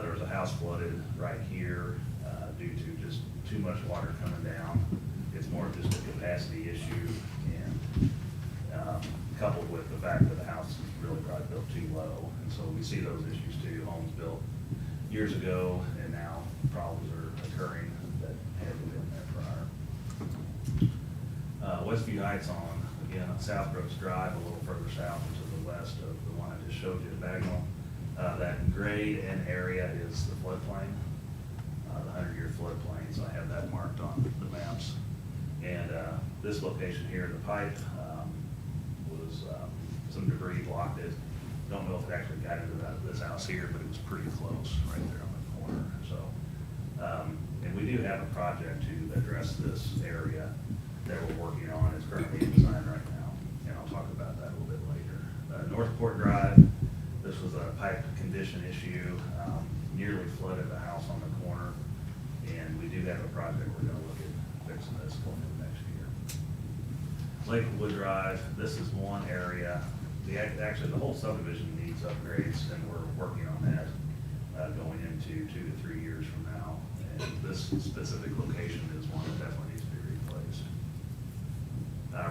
there was a house flooded right here due to just too much water coming down. It's more of just a capacity issue, and coupled with the fact that the house is really probably built too low. And so we see those issues too. Homes built years ago, and now problems are occurring that hadn't been there prior. Westview Heights again, on South Brooks Drive, a little further south and to the west of the one I just showed you at Bagnell. That grade and area is the floodplain, the 100-year floodplain, so I have that marked on the maps. And this location here, the pipe was some debris blocked it. Don't know if it actually got into this house here, but it was pretty close right there on the corner. So, and we do have a project to address this area that we're working on. It's currently in design right now, and I'll talk about that a little bit later. Northport Drive, this was a pipe condition issue, nearly flooded the house on the corner, and we do have a project we're going to look at fixing this going into next year. Lakewood Drive, this is one area. Actually, the whole subdivision needs upgrades, and we're working on that going into 2 to 3 years from now. And this specific location is one that definitely needs to be replaced.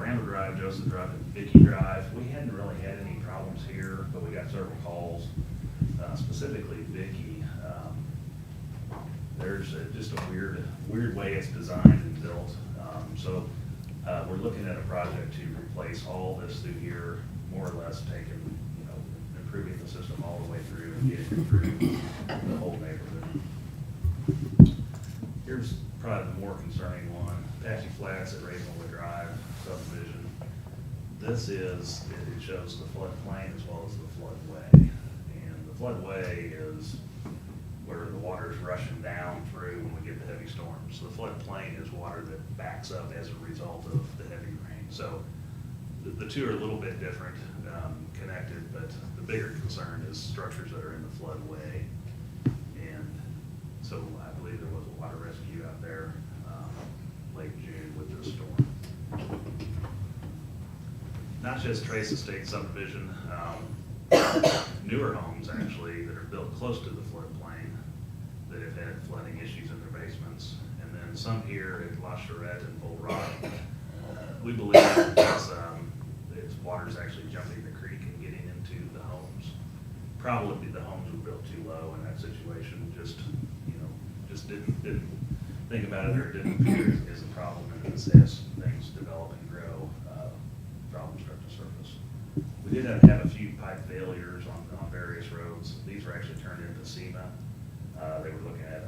Randall Drive, Joseph Drive, and Vicky Drive, we hadn't really had any problems here, but we got several calls, specifically Vicky. There's just a weird way it's designed and built. So we're looking at a project to replace all this through here, more or less taking, improving the system all the way through and getting it through the whole neighborhood. Here's probably the more concerning one, Apache Flats at Ravenwood Drive subdivision. This it shows the floodplain as well as the floodway. And the floodway is where the water is rushing down through when we get the heavy storms. So the floodplain is water that backs up as a result of the heavy rain. So the two are a little bit different, connected, but the bigger concern is structures that are in the floodway. And so I believe there was a water rescue out there late June with this storm. Natchez Traces State subdivision, newer homes actually that are built close to the floodplain that have had flooding issues in their basements. And then some here at La Charette and Bull Rock, we believe it's water's actually jumping the creek and getting into the homes. Probably the homes were built too low in that situation, just didn't think about it, or didn't appear as a problem. And as things develop and grow, problems start to surface. We did have a few pipe failures on various roads. These were actually turned into SEMA. They were looking at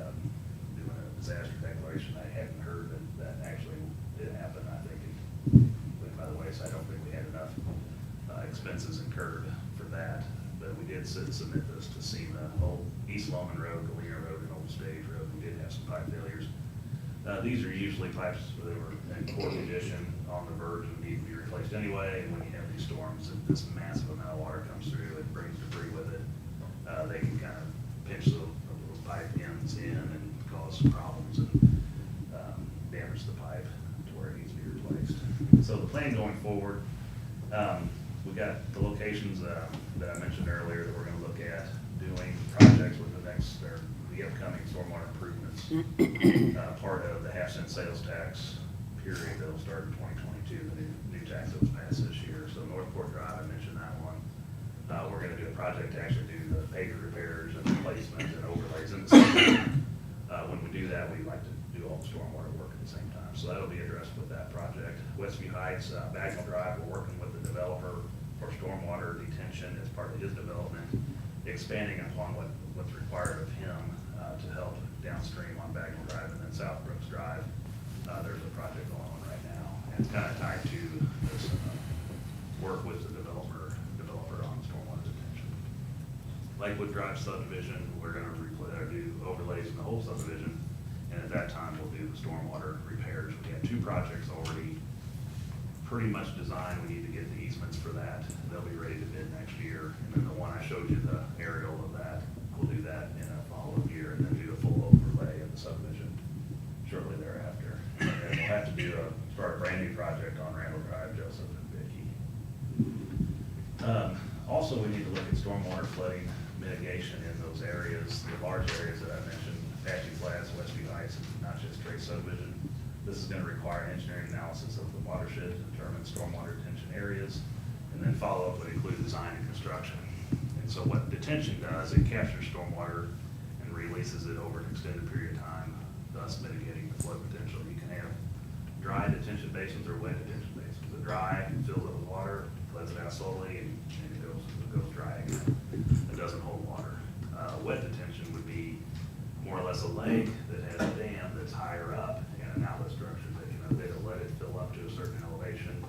doing a disaster declaration. I hadn't heard that actually did happen. I think it went by the way, so I don't think we had enough expenses incurred for that. But but we did submit this to SEMA, Old East Longman Road, Galena Road, and Old Stage Road. We did have some pipe failures. These are usually pipes that were in poor condition, on the verge of need to be replaced anyway, and when you have these storms, and this massive amount of water comes through, it brings debris with it. They can kind of pinch the little pipe ends in and cause some problems and damage the pipe to where it needs to be replaced. So the plan going forward, we got the locations that I mentioned earlier that we're gonna look at doing projects with the upcoming stormwater improvements. Part of the half-cent sales tax period that'll start in 2022, the new tax that was passed this year. So Northport Drive, I mentioned that one. We're gonna do a project to actually do the pavement repairs and replacement and overlays in the same. When we do that, we like to do all the stormwater work at the same time. So that'll be addressed with that project. Westview Heights, Bagnell Drive, we're working with the developer for stormwater detention as part of his development, expanding upon what's required of him to help downstream on Bagnell Drive. And then South Brooks Drive, there's a project going on right now. And it's kind of tied to this work with the developer on stormwater detention. Lakewood Drive subdivision, we're going to do overlays in the whole subdivision, and at that time we'll do the stormwater repairs. We have 2 projects already pretty much designed. We need to get the easements for that. They'll be ready to bid next year. And then the one I showed you, the aerial of that, we'll do that in a follow-up year and then do a full overlay of the subdivision shortly thereafter. And then we'll have to start a brand new project on Randall Drive, Joseph and Vicky. Also, we need to look at stormwater flooding mitigation in those areas, the large areas that I mentioned, Apache Flats, Westview Heights, and not just Trace subdivision. This is going to require an engineering analysis of the watershed to determine stormwater detention areas, and then follow-up would include design and construction. And so what detention does, it captures stormwater and releases it over an extended period of time, thus mitigating the flood potential. You can have dry detention basins or wet detention basins. The dry fills it with water, lets it out slowly, and it goes dry again. It doesn't hold water. Wet detention would be more or less a lake that has a dam that's higher up and an outlet structure that it'll let it fill up to a certain elevation,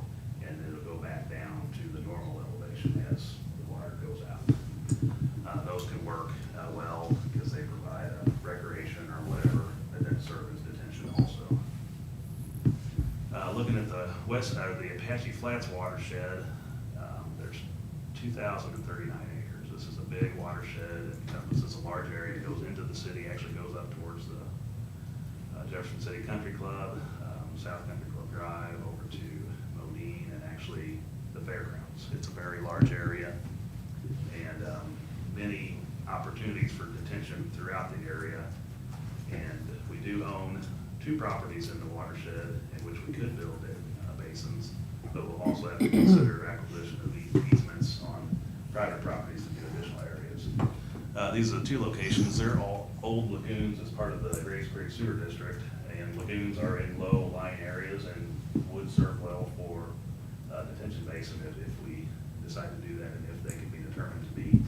and it'll go back down to the normal elevation as the water goes out. Those can work well because they provide recreation or whatever, and then serve as detention also. Looking at the west side of the Apache Flats watershed, there's 2,039 acres. This is a big watershed. It encompasses a large area. It goes into the city, actually goes up towards the Jefferson City Country Club, South Country Club Drive, over to Modine, and actually the fairgrounds. It's a very large area, and many opportunities for detention throughout the area. And we do own 2 properties in the watershed in which we could build basins, but we'll also have to consider acquisition of easements on private properties to do additional areas. These are the 2 locations. They're all old lagoons as part of the Grays Creek Sewer District, and lagoons are in low-lying areas and would serve well for detention basin if we decide to do that, and if they can be determined to be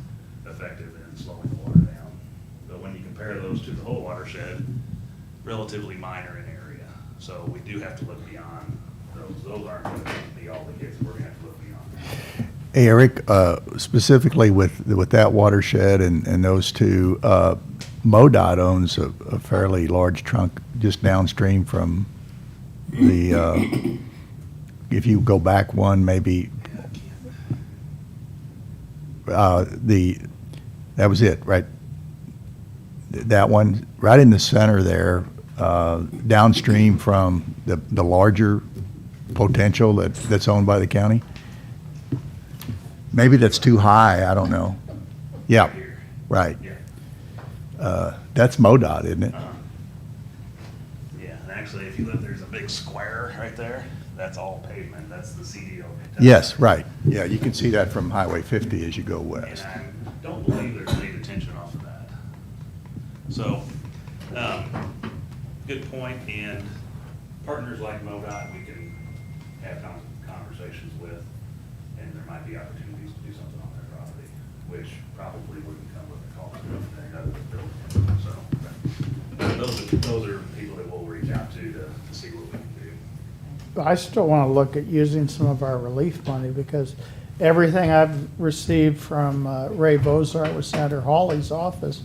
effective in slowing the water down. But when you compare those to the whole watershed, relatively minor in area. So we do have to look beyond those. Those aren't going to be all the cases. We're going to have to look beyond.
Hey, Eric, specifically with that watershed and those 2, MoDOT owns a fairly large chunk just downstream from the, if you go back one, maybe, that was it, right? That one, right in the center there, downstream from the larger potential that's owned by the county. Maybe that's too high, I don't know. Yeah, right. That's MoDOT, isn't it?
Yeah, and actually, if you look, there's a big square right there. That's all pavement. That's the CDO.
Yes, right. Yeah, you can see that from Highway 50 as you go west.
And I don't believe there's any detention off of that. So, good point. And partners like MoDOT, we can have conversations with, and there might be opportunities to do something on their property, which probably wouldn't come with a cost of anything other than building. So, those are people that we'll reach out to see what we can do.
I still want to look at using some of our relief money, because everything I've received from Ray Bozart with Senator Hawley's office,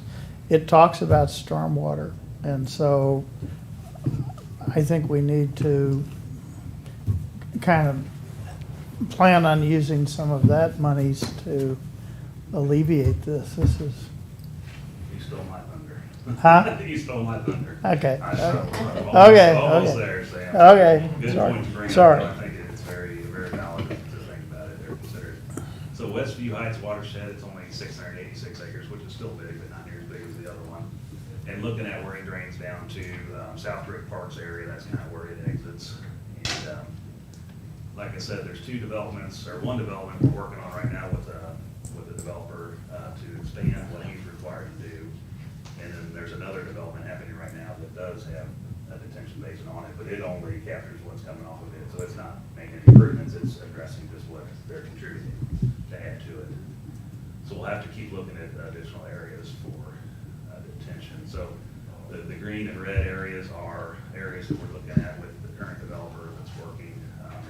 it talks about stormwater. And so I think we need to kind of plan on using some of that monies to alleviate this. This is,
You stole my thunder.
Huh?
You stole my thunder.
Okay.
I stole it. I'm
Okay,
almost
okay.
there, Sam.
Okay,
Good
sorry.
point to bring up.
Sorry.
I think it's very, very valid to think about it or consider it. So Westview Heights Watershed, it's only 686 acres, which is still big, but not near as big as the other one. And looking at where it drains down to South Brick Parks area, that's kind of where it exits. And like I said, there's two developments, or one development we're working on right now with the developer to expand what he's required to do. And then there's another development happening right now that does have a detention basin on it, but it only captures what's coming off of it. So it's not making any improvements, it's addressing just what they're contributing to add to it. So we'll have to keep looking at additional areas for detention. So the green and red areas are areas that we're looking at with the current developer that's working,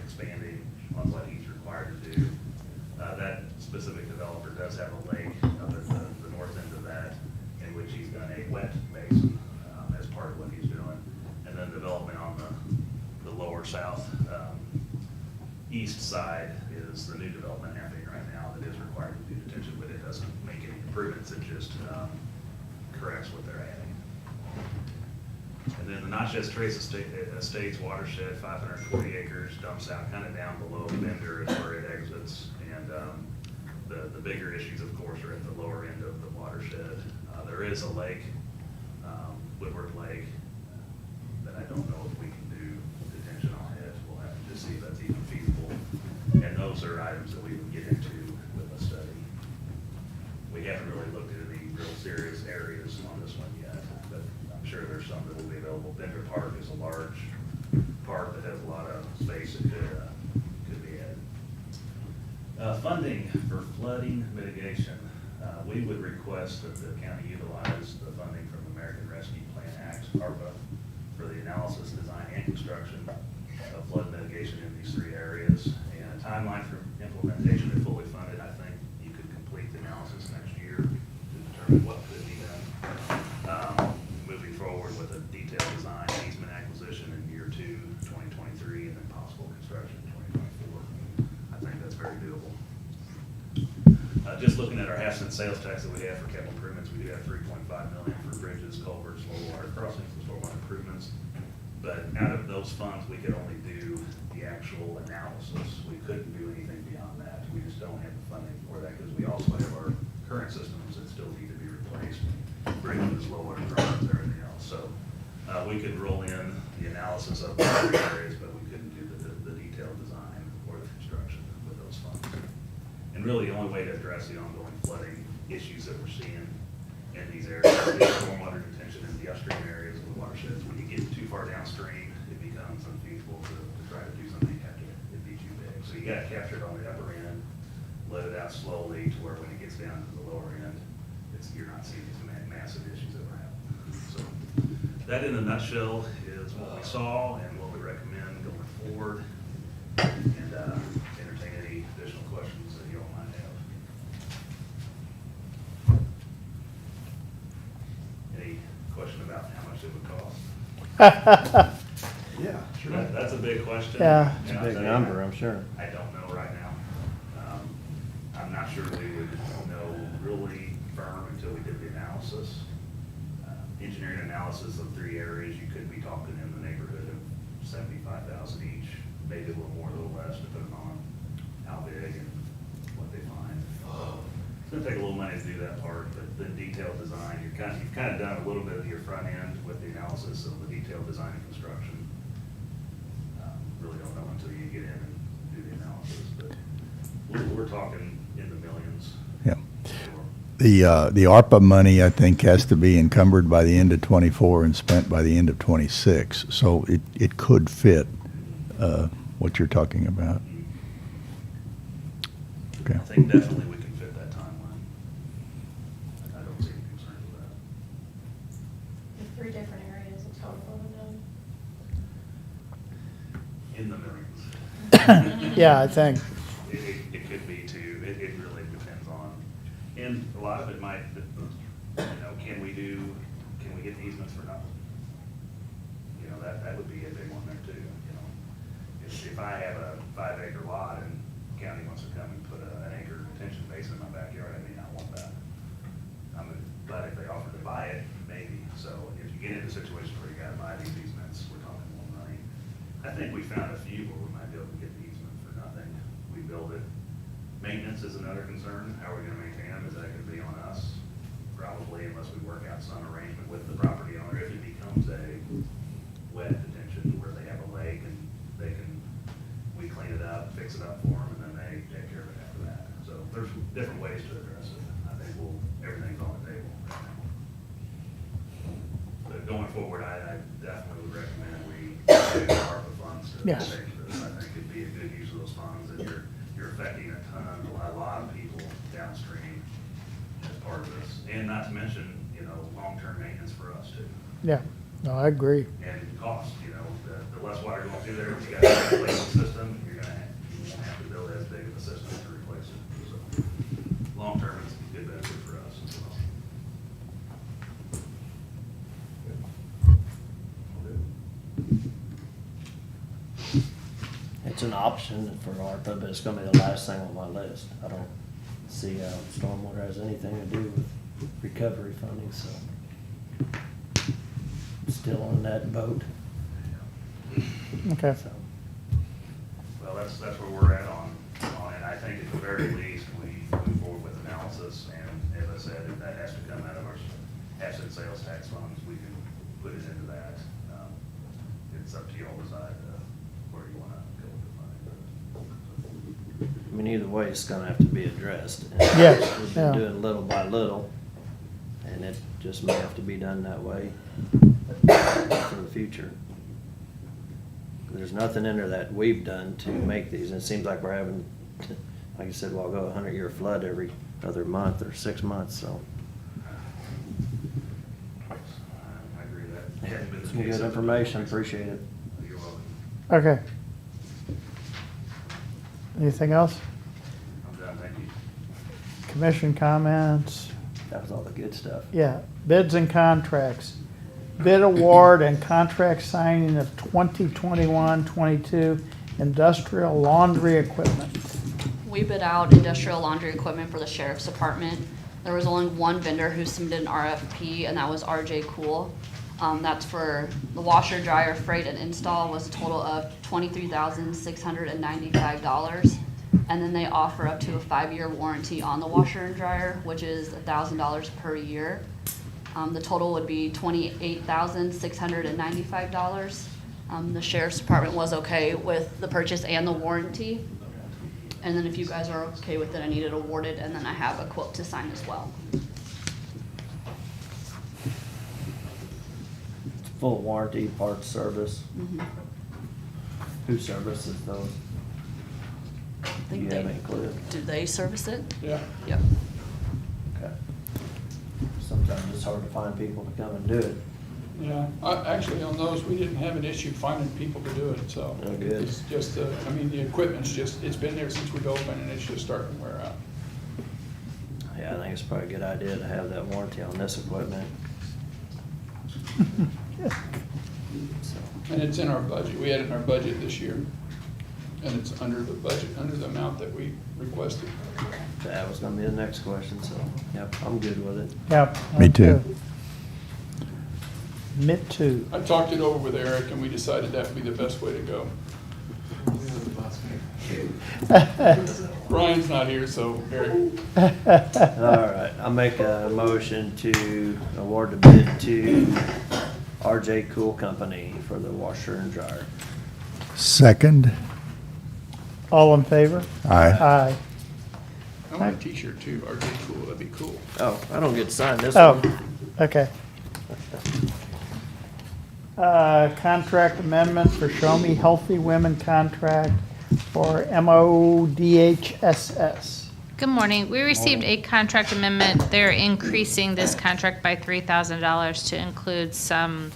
expanding on what he's required to do. That specific developer does have a lake up at the north end of that, in which he's done a wet basin as part of what he's doing. And then development on the lower south east side is the new development happening right now that is required to do detention, but it doesn't make any improvements, it just corrects what they're adding. And then the Natchez Trace Estates Watershed, 540 acres, dumps out kind of down below Bender is where it exits. And the bigger issues, of course, are at the lower end of the watershed. There is a lake, Woodward Lake, that I don't know if we can do detention on it. We'll have to just see if that's even feasible. And those are items that we would get into with a study. We haven't really looked at any real serious areas on this one yet, but I'm sure there's some that will be available. Bender Park is a large park that has a lot of space that could be added. Funding for flooding mitigation. We would request that the county utilize the funding from the American Rescue Plan Act, ARPA, for the analysis, design, and construction of flood mitigation in these three areas. And a timeline for implementation, if fully funded, I think you could complete the analysis next year to determine what could be done. Moving forward with a detailed design, easement acquisition in year 2, 2023, and then possible construction in 2024. I think that's very doable. Just looking at our half-cent sales tax that we have for capital improvements, we do have $3.5 million for bridges, culverts, low water crossings, and stormwater improvements. But out of those funds, we could only do the actual analysis. We couldn't do anything beyond that. We just don't have the funding for that because we also have our current systems that still need to be replaced. Bridges, low water crossings, everything else. So we could roll in the analysis of the other areas, but we couldn't do the detailed design or the construction with those funds. And really, the only way to address the ongoing flooding issues that we're seeing in these areas is stormwater detention in the upstream areas of the watersheds. When you get too far downstream, it becomes unfeasible to try to do something after it be too big. So you got to capture it on the upper end, let it out slowly to where when it gets down to the lower end, you're not seeing these massive issues that we're having. So that in a nutshell is what we saw and what we recommend going forward. And entertain any additional questions that you all might have. Any question about how much it would cost?
Yeah,
That's a big question.
Yeah.
It's a
And I'll
big
tell you,
number, I'm sure.
I don't know right now. I'm not sure we would know really firm until we did the analysis. Engineering analysis of 3 areas, you could be talking in the neighborhood of 75,000 each, maybe a little more, a little less, depending on how big and what they find. It's gonna take a little money to do that part, but the detailed design, you've kind of done a little bit of your front end with the analysis of the detailed design and construction. Really don't know until you get in and do the analysis, but we're talking in the millions.
Yeah. The ARPA money, I think, has to be encumbered by the end of '24 and spent by the end of '26. So it could fit what you're talking about. Okay.
I think definitely we can fit that timeline. I don't see any concerns with that.
The 3 different areas, a total of $1 million.
In the millions.
Yeah, I think.
It could be 2 I have a 5-acre lot and county wants to come and put an acre detention basin in my backyard, I may not want that. But if they offer to buy it, maybe. So if you get into a situation where you gotta buy these easements, we're talking more money. I think we found a few where we might be able to get the easement for nothing. We build it. Maintenance is another concern. How are we gonna maintain them? Is that gonna be on us? Probably, unless we work out some arrangement with the property owner. If it becomes a wet detention where they have a lake and we clean it up, fix it up for them, and then they take care of it after that. So there's different ways to address it. I think everything's on the table right now. But going forward, I definitely would recommend we take ARPA funds to pay
Yes.
for this. I think it'd be a good use of those funds, and you're affecting a lot of people downstream as part of this. And not to mention, long-term maintenance for us too.
Yeah, no, I agree.
And cost, the less water going through there, if you got to replace the system, you won't have to build as big of a system to replace it. So, long-term, it's a good benefit for us as well.
It's an option for ARPA, but it's gonna be the last thing on my list. I don't see how stormwater has anything to do with recovery funding, so. Still on that boat,
Okay.
so.
Well, that's where we're at on it. I think at the very least, we move forward with analysis, and as I said, if that has to come out of our asset sales tax funds, we can put it into that. It's up to you all to decide where you want to go with the money.
I mean, either way, it's gonna have to be addressed. And
Yes,
We've
yeah.
been doing little by little, and it just may have to be done that way for the future. There's nothing in there that we've done to make these, and it seems like we're having, like you said, well, go 100-year flood every other month or 6 months, so.
I agree with that. Hasn't been the
Some
case
good
up to
information,
this point.
appreciate it.
You're welcome.
Okay. Anything else?
I'm done, thank you.
Commission comments?
That was all the good stuff.
Yeah, bids and contracts. Bid award and contract signing of 2021-22 industrial laundry equipment.
We bid out industrial laundry equipment for the sheriff's department. There was only one vendor who submitted an RFP, and that was RJ Cool. That's for the washer, dryer, freight, and install was a total of $23,695. And then they offer up to a 5-year warranty on the washer and dryer, which is $1,000 per year. The total would be $28,695. The sheriff's department was okay with the purchase and the warranty. And then if you guys are okay with it, I need it awarded, and then I have a quote to sign as well.
Full warranty, parts, service.
Mhm.
Who services those?
I
Do
think
you have any clue?
Do they service it?
Yeah.
Yep.
Okay. Sometimes it's hard to find people to come and do it.
Yeah, actually on those, we didn't have an issue finding people to do it, so.
Oh, good.
It's just, the equipment's it's been there since we've opened and it's just starting to wear out.
Yeah, I think it's probably a good idea to have that warranty on this equipment. So,
And it's in our budget, we had it in our budget this year. And it's under the budget, under the amount that we requested.
that was gonna be the next question, so, yep, I'm good with it.
Yep.
Me too.
Me too.
I talked it over with Eric and we decided that would be the best way to go. Brian's not here, so Eric.
All right, I'll make a motion to award the bid to RJ Cool Company for the washer and dryer.
Second?
All in favor?
Aye.
Aye.
I want a t-shirt too, RJ Cool, that'd be cool.
Oh, I don't get to sign this
Oh,
one.
okay. Contract amendment for Show Me Healthy Women contract for MODHSS.
Good morning. We received a contract amendment. They're increasing this contract by $3,000 to include some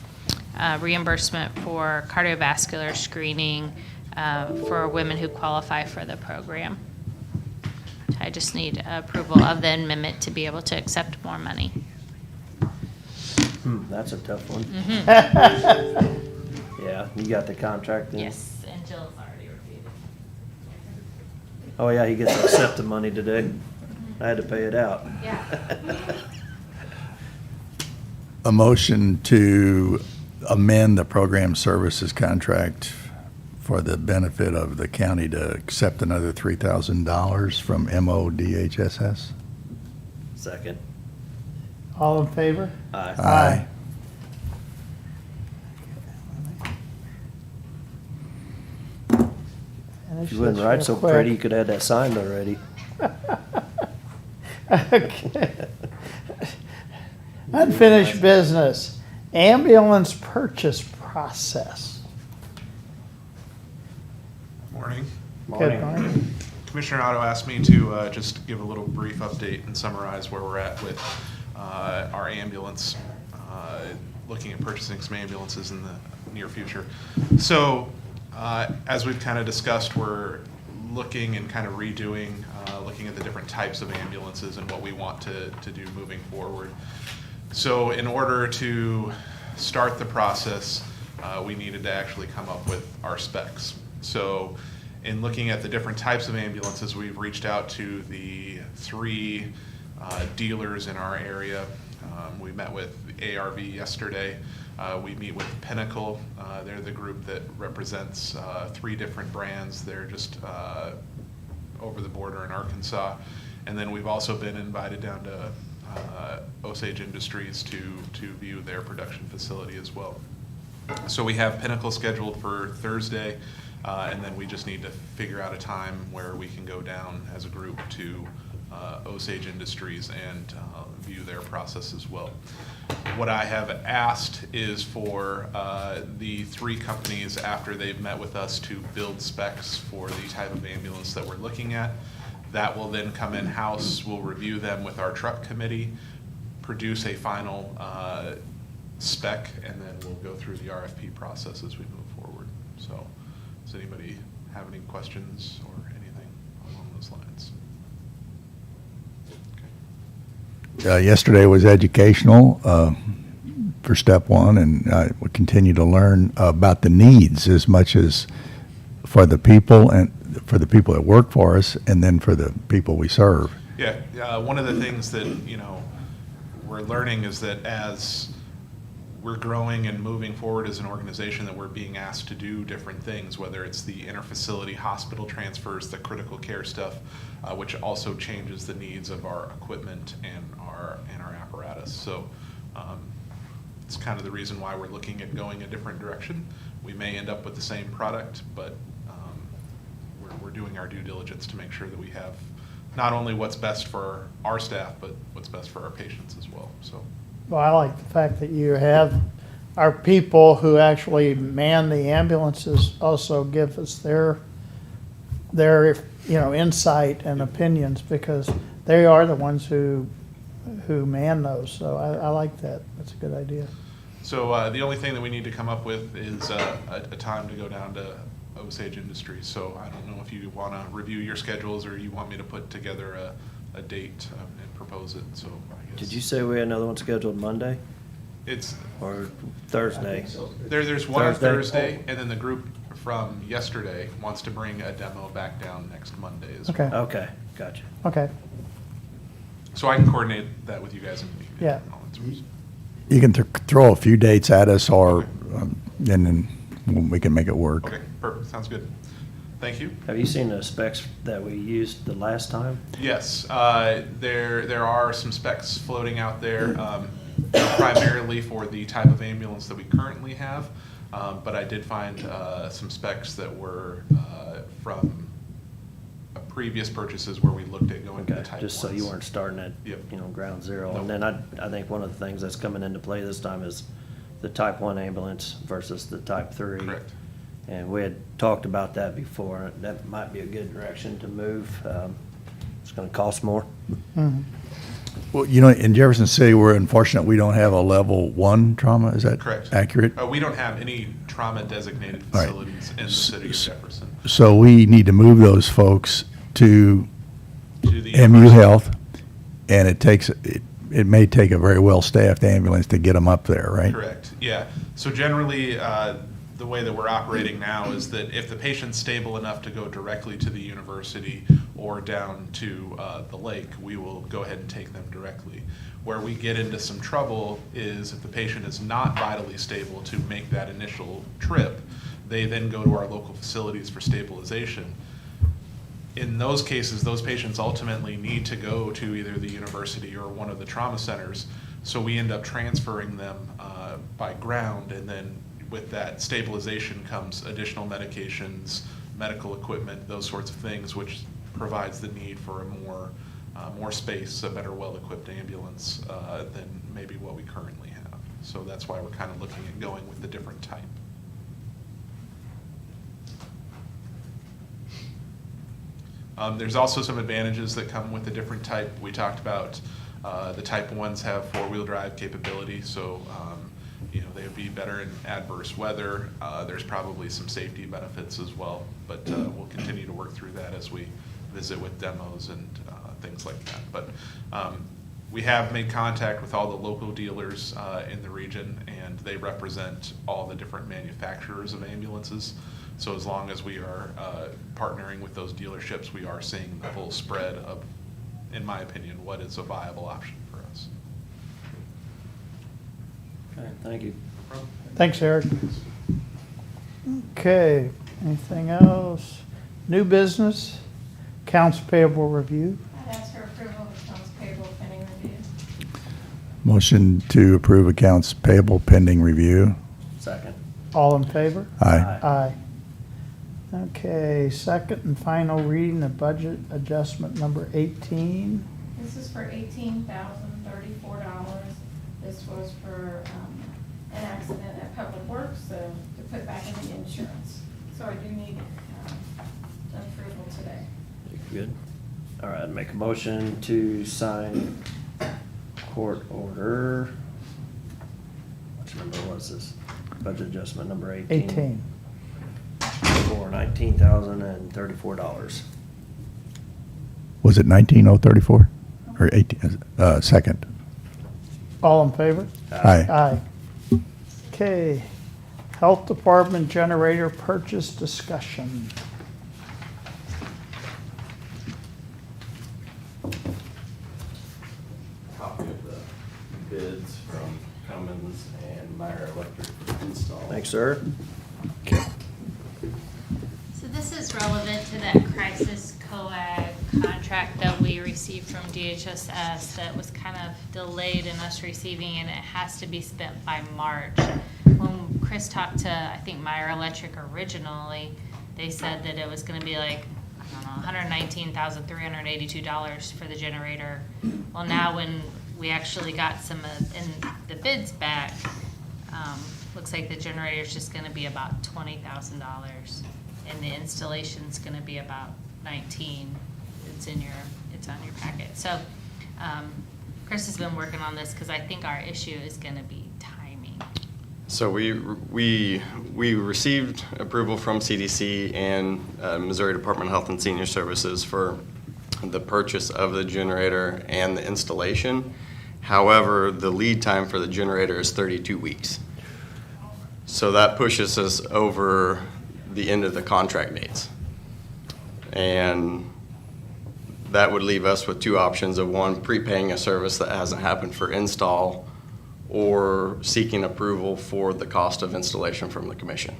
reimbursement for cardiovascular screening for women who qualify for the program. I just need approval of the amendment to be able to accept more money.
That's a tough one.
Mhm.
Yeah, you got the contract then?
Yes, and Jill's already reviewed
Oh, yeah, he gets to accept the money today. I had to pay it out.
Yeah.
A motion to amend the program services contract for the benefit of the county to accept another $3,000 from MODHSS.
Second.
All in favor?
Aye.
Aye.
If you wouldn't write so pretty, you could have that signed already.
Okay. Unfinished business, ambulance purchase process.
Morning.
Good morning.
Commissioner Otto asked me to just give a little brief update and summarize where we're at with our ambulance, looking at purchasing some ambulances in the near future. So as we've kind of discussed, we're looking and kind of redoing, looking at the different types of ambulances and what we want to do moving forward. So in order to start the process, we needed to actually come up with our specs. So in looking at the different types of ambulances, we've reached out to the 3 dealers in our area. We met with ARV yesterday. We meet with Pinnacle. They're the group that represents 3 different brands. They're just over the border in Arkansas. And then we've also been invited down to Osage Industries to view their production facility as well. So we have Pinnacle scheduled for Thursday, and then we just need to figure out a time where we can go down as a group to Osage Industries and view their process as well. What I have asked is for the 3 companies, after they've met with us, to build specs for the type of ambulance that we're looking at. That will then come in-house. We'll review them with our truck committee, produce a final spec, and then we'll go through the RFP process as we move forward. So does anybody have any questions or anything along those lines?
Yesterday was educational for step 1, and we continue to learn about the needs as much as for the people and for the people that work for us, and then for the people we serve.
Yeah, one of the things that we're learning is that as we're growing and moving forward as an organization, that we're being asked to do different things, whether it's the interfacility hospital transfers, the critical care stuff, which also changes the needs of our equipment and our apparatus. So it's kind of the reason why we're looking at going a different direction. We may end up with the same product, but we're doing our due diligence to make sure that we have not only what's best for our staff, but what's best for our patients as well. So.
Well, I like the fact that you have our people who actually man the ambulances also give us their insight and opinions, because they are the ones who man those. So I like that. That's a good idea.
So the only thing that we need to come up with is a time to go down to Osage Industries. So I don't know if you want to review your schedules or you want me to put together a date and propose it. So I guess.
Did you say we had another one scheduled Monday? Or Thursday?
There's one on Thursday, and then the group from yesterday wants to bring a demo back down next Monday as well.
Okay, gotcha.
Okay.
So I can coordinate that with you guys in the meeting.
Yeah.
You can throw a few dates at us, or and then we can make it work.
Okay, perfect. Sounds good. Thank you.
Have you seen the specs that we used the last time?
Yes, there are some specs floating out there, primarily for the type of ambulance that we currently have, but I did find some specs that were from previous purchases where we looked at going to the type
Just so you
ones.
weren't starting at, ground zero.
Nope.
And then I think one of the things that's coming into play this time is the type 1 ambulance versus the type 3.
Correct.
And we had talked about that before. That might be a good direction to move. It's gonna cost more.
Mhm.
Well, in Jefferson City, we're unfortunate we don't have a level 1 trauma. Is that
Correct.
accurate?
We don't have any trauma-designated
All right.
facilities in the city of Jefferson.
So we need to move those folks to
the
MU Health, and it may take a very well-staffed ambulance to get them up there, right?
Correct, yeah. So generally, the way that we're operating now is that if the patient's stable enough to go directly to the university or down to the lake, we will go ahead and take them directly. Where we get into some trouble is if the patient is not vitally stable to make that initial trip, they then go to our local facilities for stabilization. In those cases, those patients ultimately need to go to either the university or one of the trauma centers, so we end up transferring them by ground, and then with that stabilization comes additional medications, medical equipment, those sorts of things, which provides the need for a more space, a better well-equipped ambulance than maybe what we currently have. So that's why we're kind of looking at going with the different type. There's also some advantages that come with the different type. We talked about the type 1s have four-wheel drive capability, so you know, they would be better in adverse weather. There's probably some safety benefits as well, but we'll continue to work through that as we visit with demos and things like that. But we have made contact with all the local dealers in the region, and they represent all the different manufacturers of ambulances. So as long as we are partnering with those dealerships, we are seeing the full spread of, in my opinion, what is a viable option for us.
Okay, thank you.
Thanks, Eric. Okay, anything else? New business, accounts payable review.
I'd ask for approval of accounts payable pending review.
Motion to approve accounts payable pending review.
Second.
All in favor?
Aye.
Aye. Okay, second and final reading of budget adjustment number 18.
This is for $18,034. This was for an accident at Public Works, so to put back in the insurance. So I do need approval today.
Good. All right, make a motion to sign court order. Which number was this? Budget adjustment number 18.
18.
For $19,034.
Was it 19,034 or 18? Second.
All in favor?
Aye.
Aye. Okay, Health Department generator purchase discussion.
Copy of the bids from Cummins and Meyer Electric for install.
Thanks, sir.
So this is relevant to that crisis coag contract that we received from DHSS that was kind of delayed in us receiving, and it has to be spent by March. When Chris talked to, I think, Meyer Electric originally, they said that it was gonna be like, I don't know, $119,382 for the generator. Well, now when we actually got some of the bids back, looks like the generator's just gonna be about $20,000. And the installation's gonna be about 19. It's on your packet. So, Chris has been working on this because I think our issue is gonna be timing.
So we received approval from CDC and Missouri Department of Health and Senior Services for the purchase of the generator and the installation. However, the lead time for the generator is 32 weeks. So that pushes us over the end of the contract dates. And that would leave us with two options of one, prepaying a service that hasn't happened for install, or seeking approval for the cost of installation from the commission.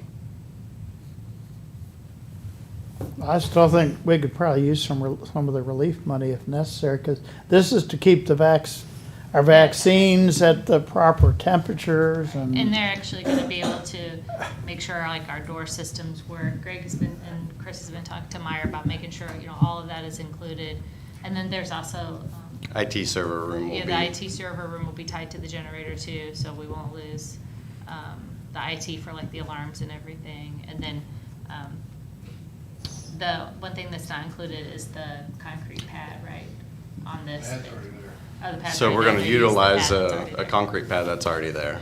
I still think we could probably use some of the relief money if necessary, because this is to keep the our vaccines at the proper temperatures
And they're actually gonna be able to make sure like our door systems work. Greg has been, and Chris has been talking to Meyer about making sure, all of that is included. And then there's also,
IT server room will be.
the IT server room will be tied to the generator too, so we won't lose, the IT for like the alarms and everything. And then, the one thing that's not included is the concrete pad, right, on this.
That's already there.
Oh, the pad's
So
already
we're
there.
gonna
They use the
utilize
pad that's already
a
there.
concrete pad that's already there.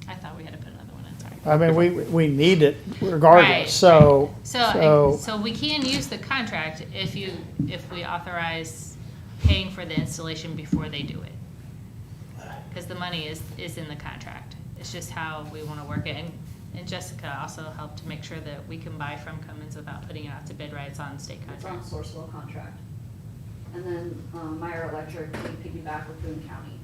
I thought we had to put another one in, sorry.
I mean, we need it regardless,
Right,
so.
right. So we can use the contract if we authorize paying for the installation before they do it. Because the money is in the contract. It's just how we want to work it. And Jessica also helped to make sure that we can buy from Cummins without putting it out to bid, right? It's on state
It's on
contract.
Sourcewell contract. And then Meyer Electric, we piggyback with Boone County.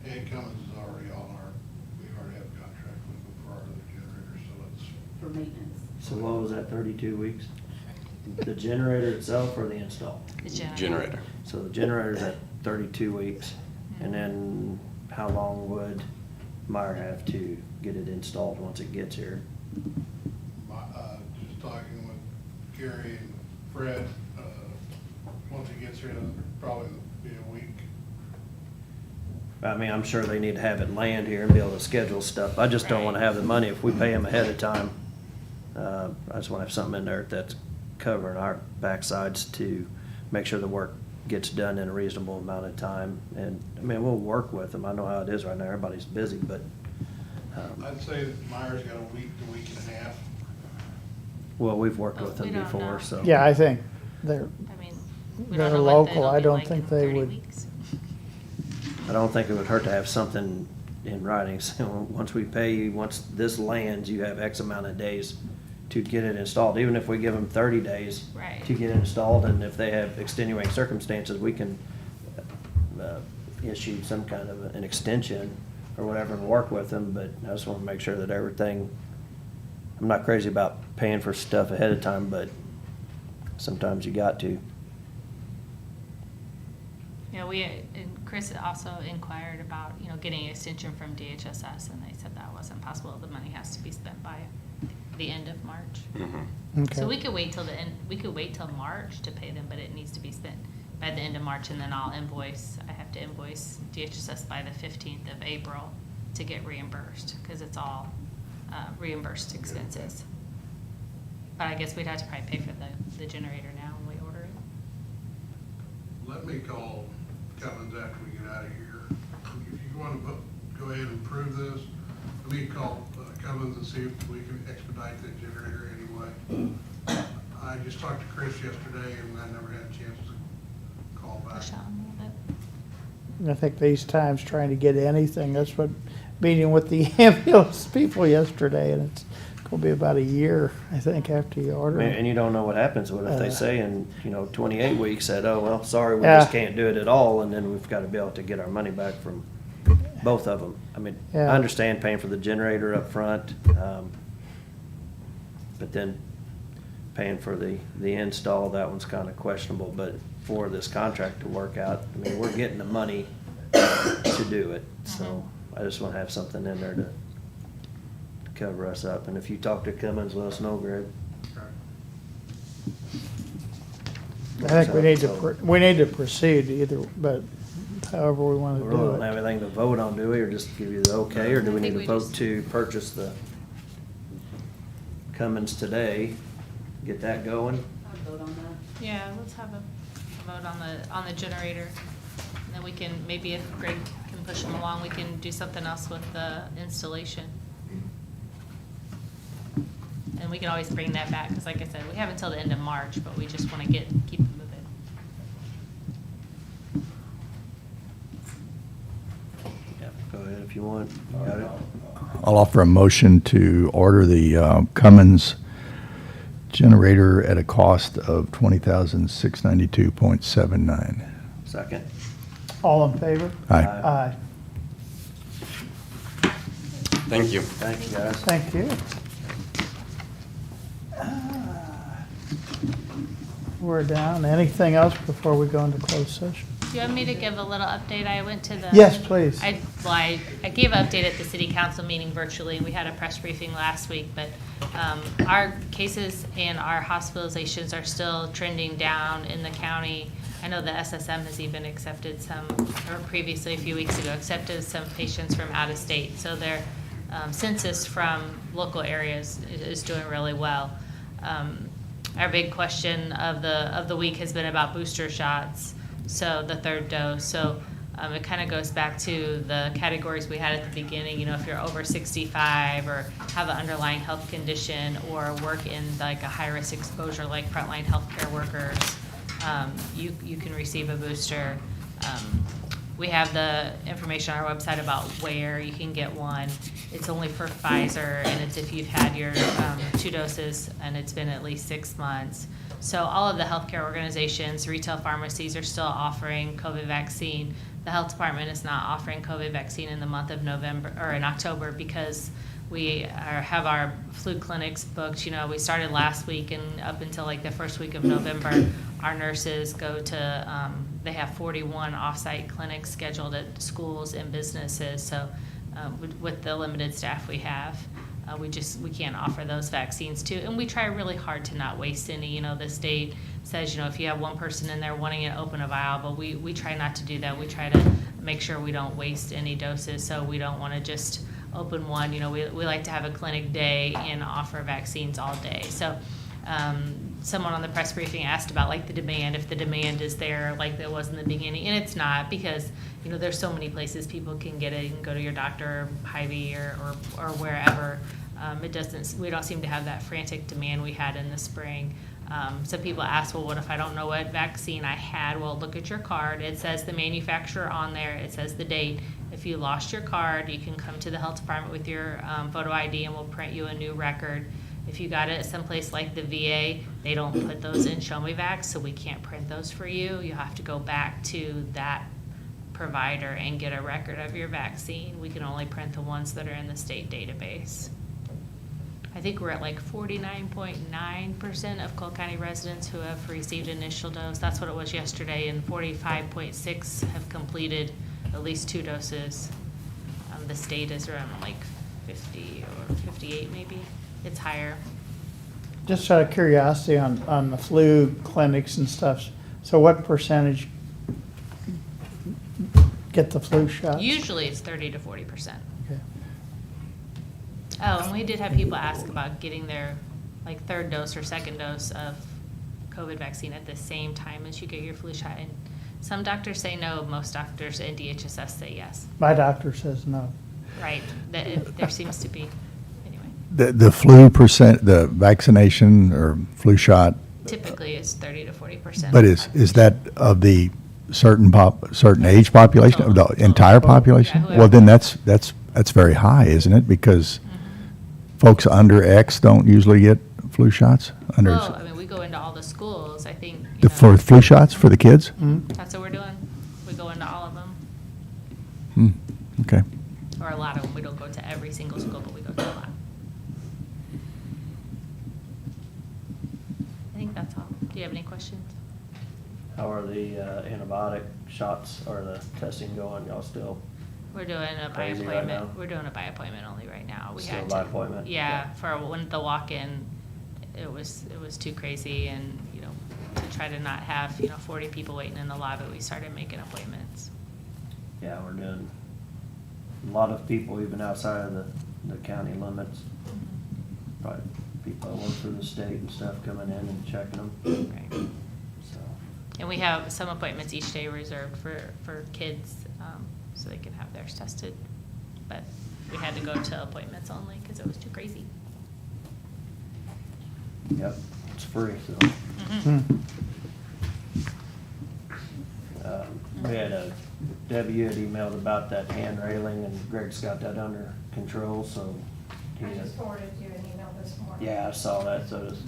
And Cummins is already on our, we already have a contract with them for our other generator, so it's.
For maintenance.
So what was that, 32 weeks? The generator itself or the install?
The generator.
Generator.
So the generator's at 32 weeks, and then how long would Meyer have to get it installed once it gets here?
Just talking with Gary and Fred, once it gets here, it'll probably be a week.
I mean, I'm sure they need to have it land here and be able to schedule stuff. I just don't want to have the money if we pay them ahead of time. I just want to have something in there that's covering our backsides to make sure the work gets done in a reasonable amount of time. And, I mean, we'll work with them. I know how it is right now. Everybody's busy, but,
I'd say that Myers got a week to week and a half.
well, we've worked with
We
them
don't
before,
know.
so.
Yeah, I think they're,
I mean, we
they're
don't know what
local.
it'll
I
be
don't
like
think
in
they
30
would.
weeks.
I don't think it would hurt to have something in writing. So once we pay you, once this lands, you have X amount of days to get it installed, even if we give them 30 days
Right.
to get it installed, and if they have extenuating circumstances, we can issue some kind of an extension or whatever and work with them, but I just want to make sure that everything, I'm not crazy about paying for stuff ahead of time, but sometimes you got to.
Yeah, and Chris also inquired about, getting an extension from DHSS, and they said that wasn't possible. The money has to be spent by the end of March.
Mm-hmm.
Okay.
So we could wait till the end, we could wait till March to pay them, but it needs to be spent by the end of March, and then I have to invoice DHSS by the 15th of April to get reimbursed, because it's all reimbursed expenses. But I guess we'd have to probably pay for the generator now when we order it.
Let me call Cummins after we get out of here. If you want to go ahead and approve this, let me call Cummins and see if we can expedite that generator anyway. I just talked to Chris yesterday and I never had a chance to call back.
Push on a little bit.
I think these times trying to get anything, that's what, meeting with the ambulance people yesterday, and it's gonna be about a year, I think, after you order
And
it.
you don't know what happens. What if they say in, 28 weeks that, oh, well, sorry, we
Yeah.
just can't do it at all, and then we've got to be able to get our money back from both of them. I mean, I
Yeah.
understand paying for the generator up front, but then paying for the install, that one's kind of questionable. But for this contract to work out, I mean, we're getting the money to do it. So I just want to have something in there to cover us up. And if you talk to Cummins, let us know, Greg.
I think we need
So-
to proceed either, but however we want
We
to
really
do
don't have
it.
anything to vote on, do we, or just give you the okay, or do we
I
need
think
to
we
vote
just-
to purchase the Cummins today? Get that going?
I would vote on that.
Yeah, let's have a vote on the generator. And then we can, maybe if Greg can push them along, we can do something else with the installation. And we can always bring that back, because like I said, we have until the end of March, but we just want to keep it moving.
Yeah, go ahead if you want. You got it?
I'll offer a motion to order the Cummins generator at a cost of $20,692.79.
Second?
All in favor?
Aye.
Aye.
Thank you.
Thank you, guys.
Thank you. We're down. Anything else before we go into closed session?
Do you want me to give a little update? I went to the.
Yes, please.
I gave an update at the city council meeting virtually, and we had a press briefing last week, but our cases and our hospitalizations are still trending down in the county. I know the SSM has even accepted some, or previously, a few weeks ago, accepted some patients from out of state. So their census from local areas is doing really well. Our big question of the week has been about booster shots, so the third dose. So it kind of goes back to the categories we had at the beginning. If you're over 65 or have an underlying health condition or work in like a high-risk exposure like frontline healthcare workers, you can receive a booster. We have the information on our website about where you can get one. It's only for Pfizer, and it's if you've had your 2 doses and it's been at least 6 months. So all of the healthcare organizations, retail pharmacies are still offering COVID vaccine. The health department is not offering COVID vaccine in the month of November or in October because we have our flu clinics booked. You know, we started last week, and up until like the first week of November, our nurses go to, they have 41 off-site clinics scheduled at schools and businesses. So with the limited staff we have, we can't offer those vaccines too. And we try really hard to not waste any. You know, the state says, you know, if you have one person in there wanting to open a vial, but we try not to do that. We try to make sure we don't waste any doses. So we don't want to just open one. You know, we like to have a clinic day and offer vaccines all day. So someone on the press briefing asked about like the demand, if the demand is there like there was in the beginning, and it's not, because you know there's so many places people can get it. You can go to your doctor, Hy-Vee, or wherever. We don't seem to have that frantic demand we had in the spring. Some people ask, well, what if I don't know what vaccine I had? Well, look at your card. It says the manufacturer on there. It says the date. If you lost your card, you can come to the health department with your photo ID and we'll print you a new record. If you got it someplace like the VA, they don't put those in Show Me Vax, so we can't print those for you. You have to go back to that provider and get a record of your vaccine. We can only print the ones that are in the state database. I think we're at like 49.9% of Cole County residents who have received initial dose. That's what it was yesterday, and 45.6 have completed at least 2 doses. The state is around like 50 or 58 maybe. It's higher.
Just out of curiosity on the flu clinics and stuff, so what percentage get the flu shot?
Usually it's 30 to 40%.
Okay.
Oh, and we did have people ask about getting their like 3rd dose or 2nd dose of COVID vaccine at the same time as you get your flu shot. And some doctors say no, most doctors and DHSS say yes.
My doctor says no.
Right, there seems to be.
The flu percent, the vaccination or flu shot,
Typically it's 30 to 40%.
but is that of the certain age population, of the entire population?
Yeah,
Well, then that's very high, isn't it? Because folks under X don't usually get flu shots?
Well, I mean, we go into all the schools, I think.
For flu shots for the kids?
That's what we're doing. We go into all of them.
Okay.
Or a lot of them. We don't go to every single school, but we go to a lot. I think that's all. Do you have any questions?
How are the antibiotic shots or the testing going? Y'all still?
We're doing a by
Crazy right now?
appointment. We're doing a by appointment only right now. We
Still
had
by
to.
appointment?
Yeah, for when the walk-in, it was too crazy, and you know, to try to not have 40 people waiting in the lobby, we started making appointments.
Yeah, we're doing a lot of people even outside of the county limits. Probably people that work for the state and stuff coming in and checking them.
Right.
So,
And we have some appointments each day reserved for kids, so they can have theirs tested. But we had to go to appointments only because it was too crazy.
yep, it's free, so. We had Debbie had emailed about that hand railing, and Greg's got that under control, so. he
I
had-
just forwarded you an email this morning.
Yeah, I saw that, so does,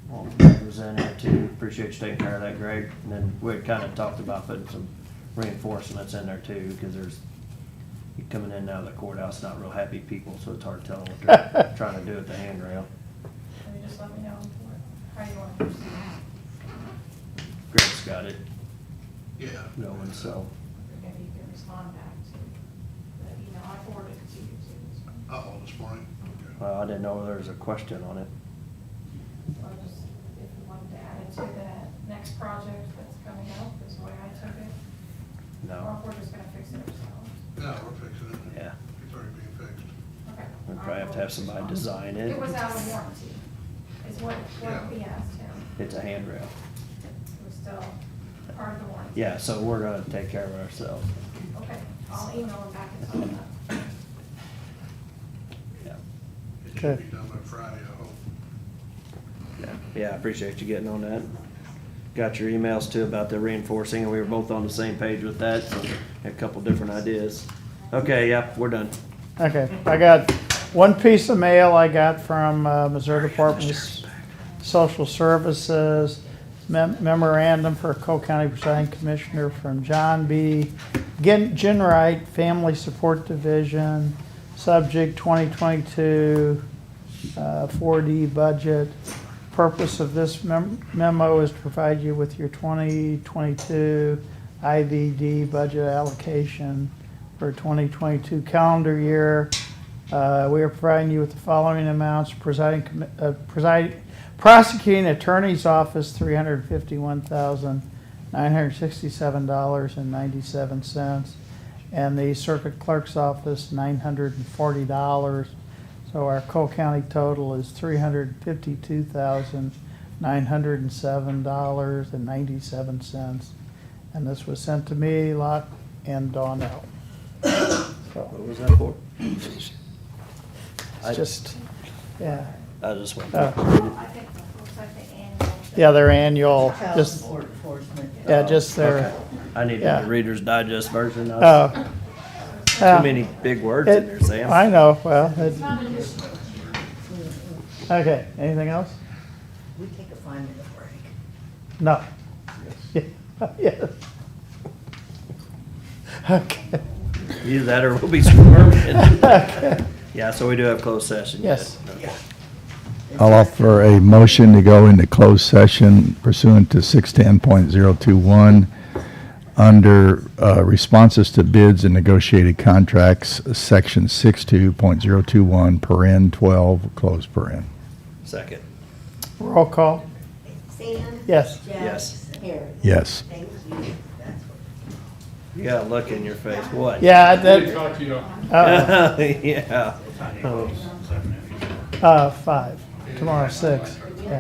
well, Greg was in there too. Appreciate you taking care of that, Greg. And then we had kind of talked about putting some reinforcements in there too, because there's, you coming in and out of the courthouse, not real happy people, so it's hard to tell them what they're trying to do with the handrail.
So you just let me know how you want to proceed.
Greg's got it
Yeah.
going, so.
Maybe you can respond back to the email. I forwarded it to you too.
This morning? Okay.
Well, I didn't know there was a question on it.
Or just, if you wanted to add it to the next project that's coming up, is the way I took it. Or
No,
if we're just gonna fix it ourselves.
No, we're fixing it.
yeah.
It's already being fixed.
Okay.
We'd probably have to have somebody design it.
It was out of warranty, is what we asked him.
It's a handrail.
It was still part of the warranty.
Yeah, so we're gonna take care of it ourselves.
Okay, I'll email him back and tell him that.
Yeah.
It
Okay.
should be done by Friday, I hope.
Yeah, I appreciate you getting on that. got your emails too about the reinforcing, and we were both on the same page with that, so a couple different ideas. Okay, yep, we're done.
Okay, I got one piece of mail I got from Missouri Department of Social Services, memorandum for Cole County Presiding Commissioner from John B. Ginwright, Family Support Division, subject 2022 4D budget. Purpose of this memo is to provide you with your 2022 IVD budget allocation for 2022 calendar year. We are providing you with the following amounts: prosecuting attorney's office $351,967.97, and the circuit clerk's office $940. So our Cole County total is $352,907.97, and this was sent to me, Locke, and Donnell.
What was that for?
It's just, yeah.
I just went.
I think it looks like the annual.
Yeah, their annual,
Child
just,
support enforcement.
yeah, just their,
Okay. I need
yeah.
the Reader's Digest version.
Oh.
Too many big words in there, Sam.
I know, well, okay, anything else?
We take a 5-minute break.
No. Yes. Okay.
Either that or we'll be squirming.
Okay.
Yeah, so we do have closed session.
Yes.
Okay.
I'll offer a motion to go into closed session pursuant to 610.021 under responses to bids and negotiated contracts, section 62.021, paren 12, close paren.
Second.
Roll call.
Sam?
Yes.
Jeff?
Yes.
Harry?
Yes.
Thank you. That's what.
You got a look in your face. What?
Yeah,
Good to talk to you.
Yeah. Oh.
5, tomorrow 6.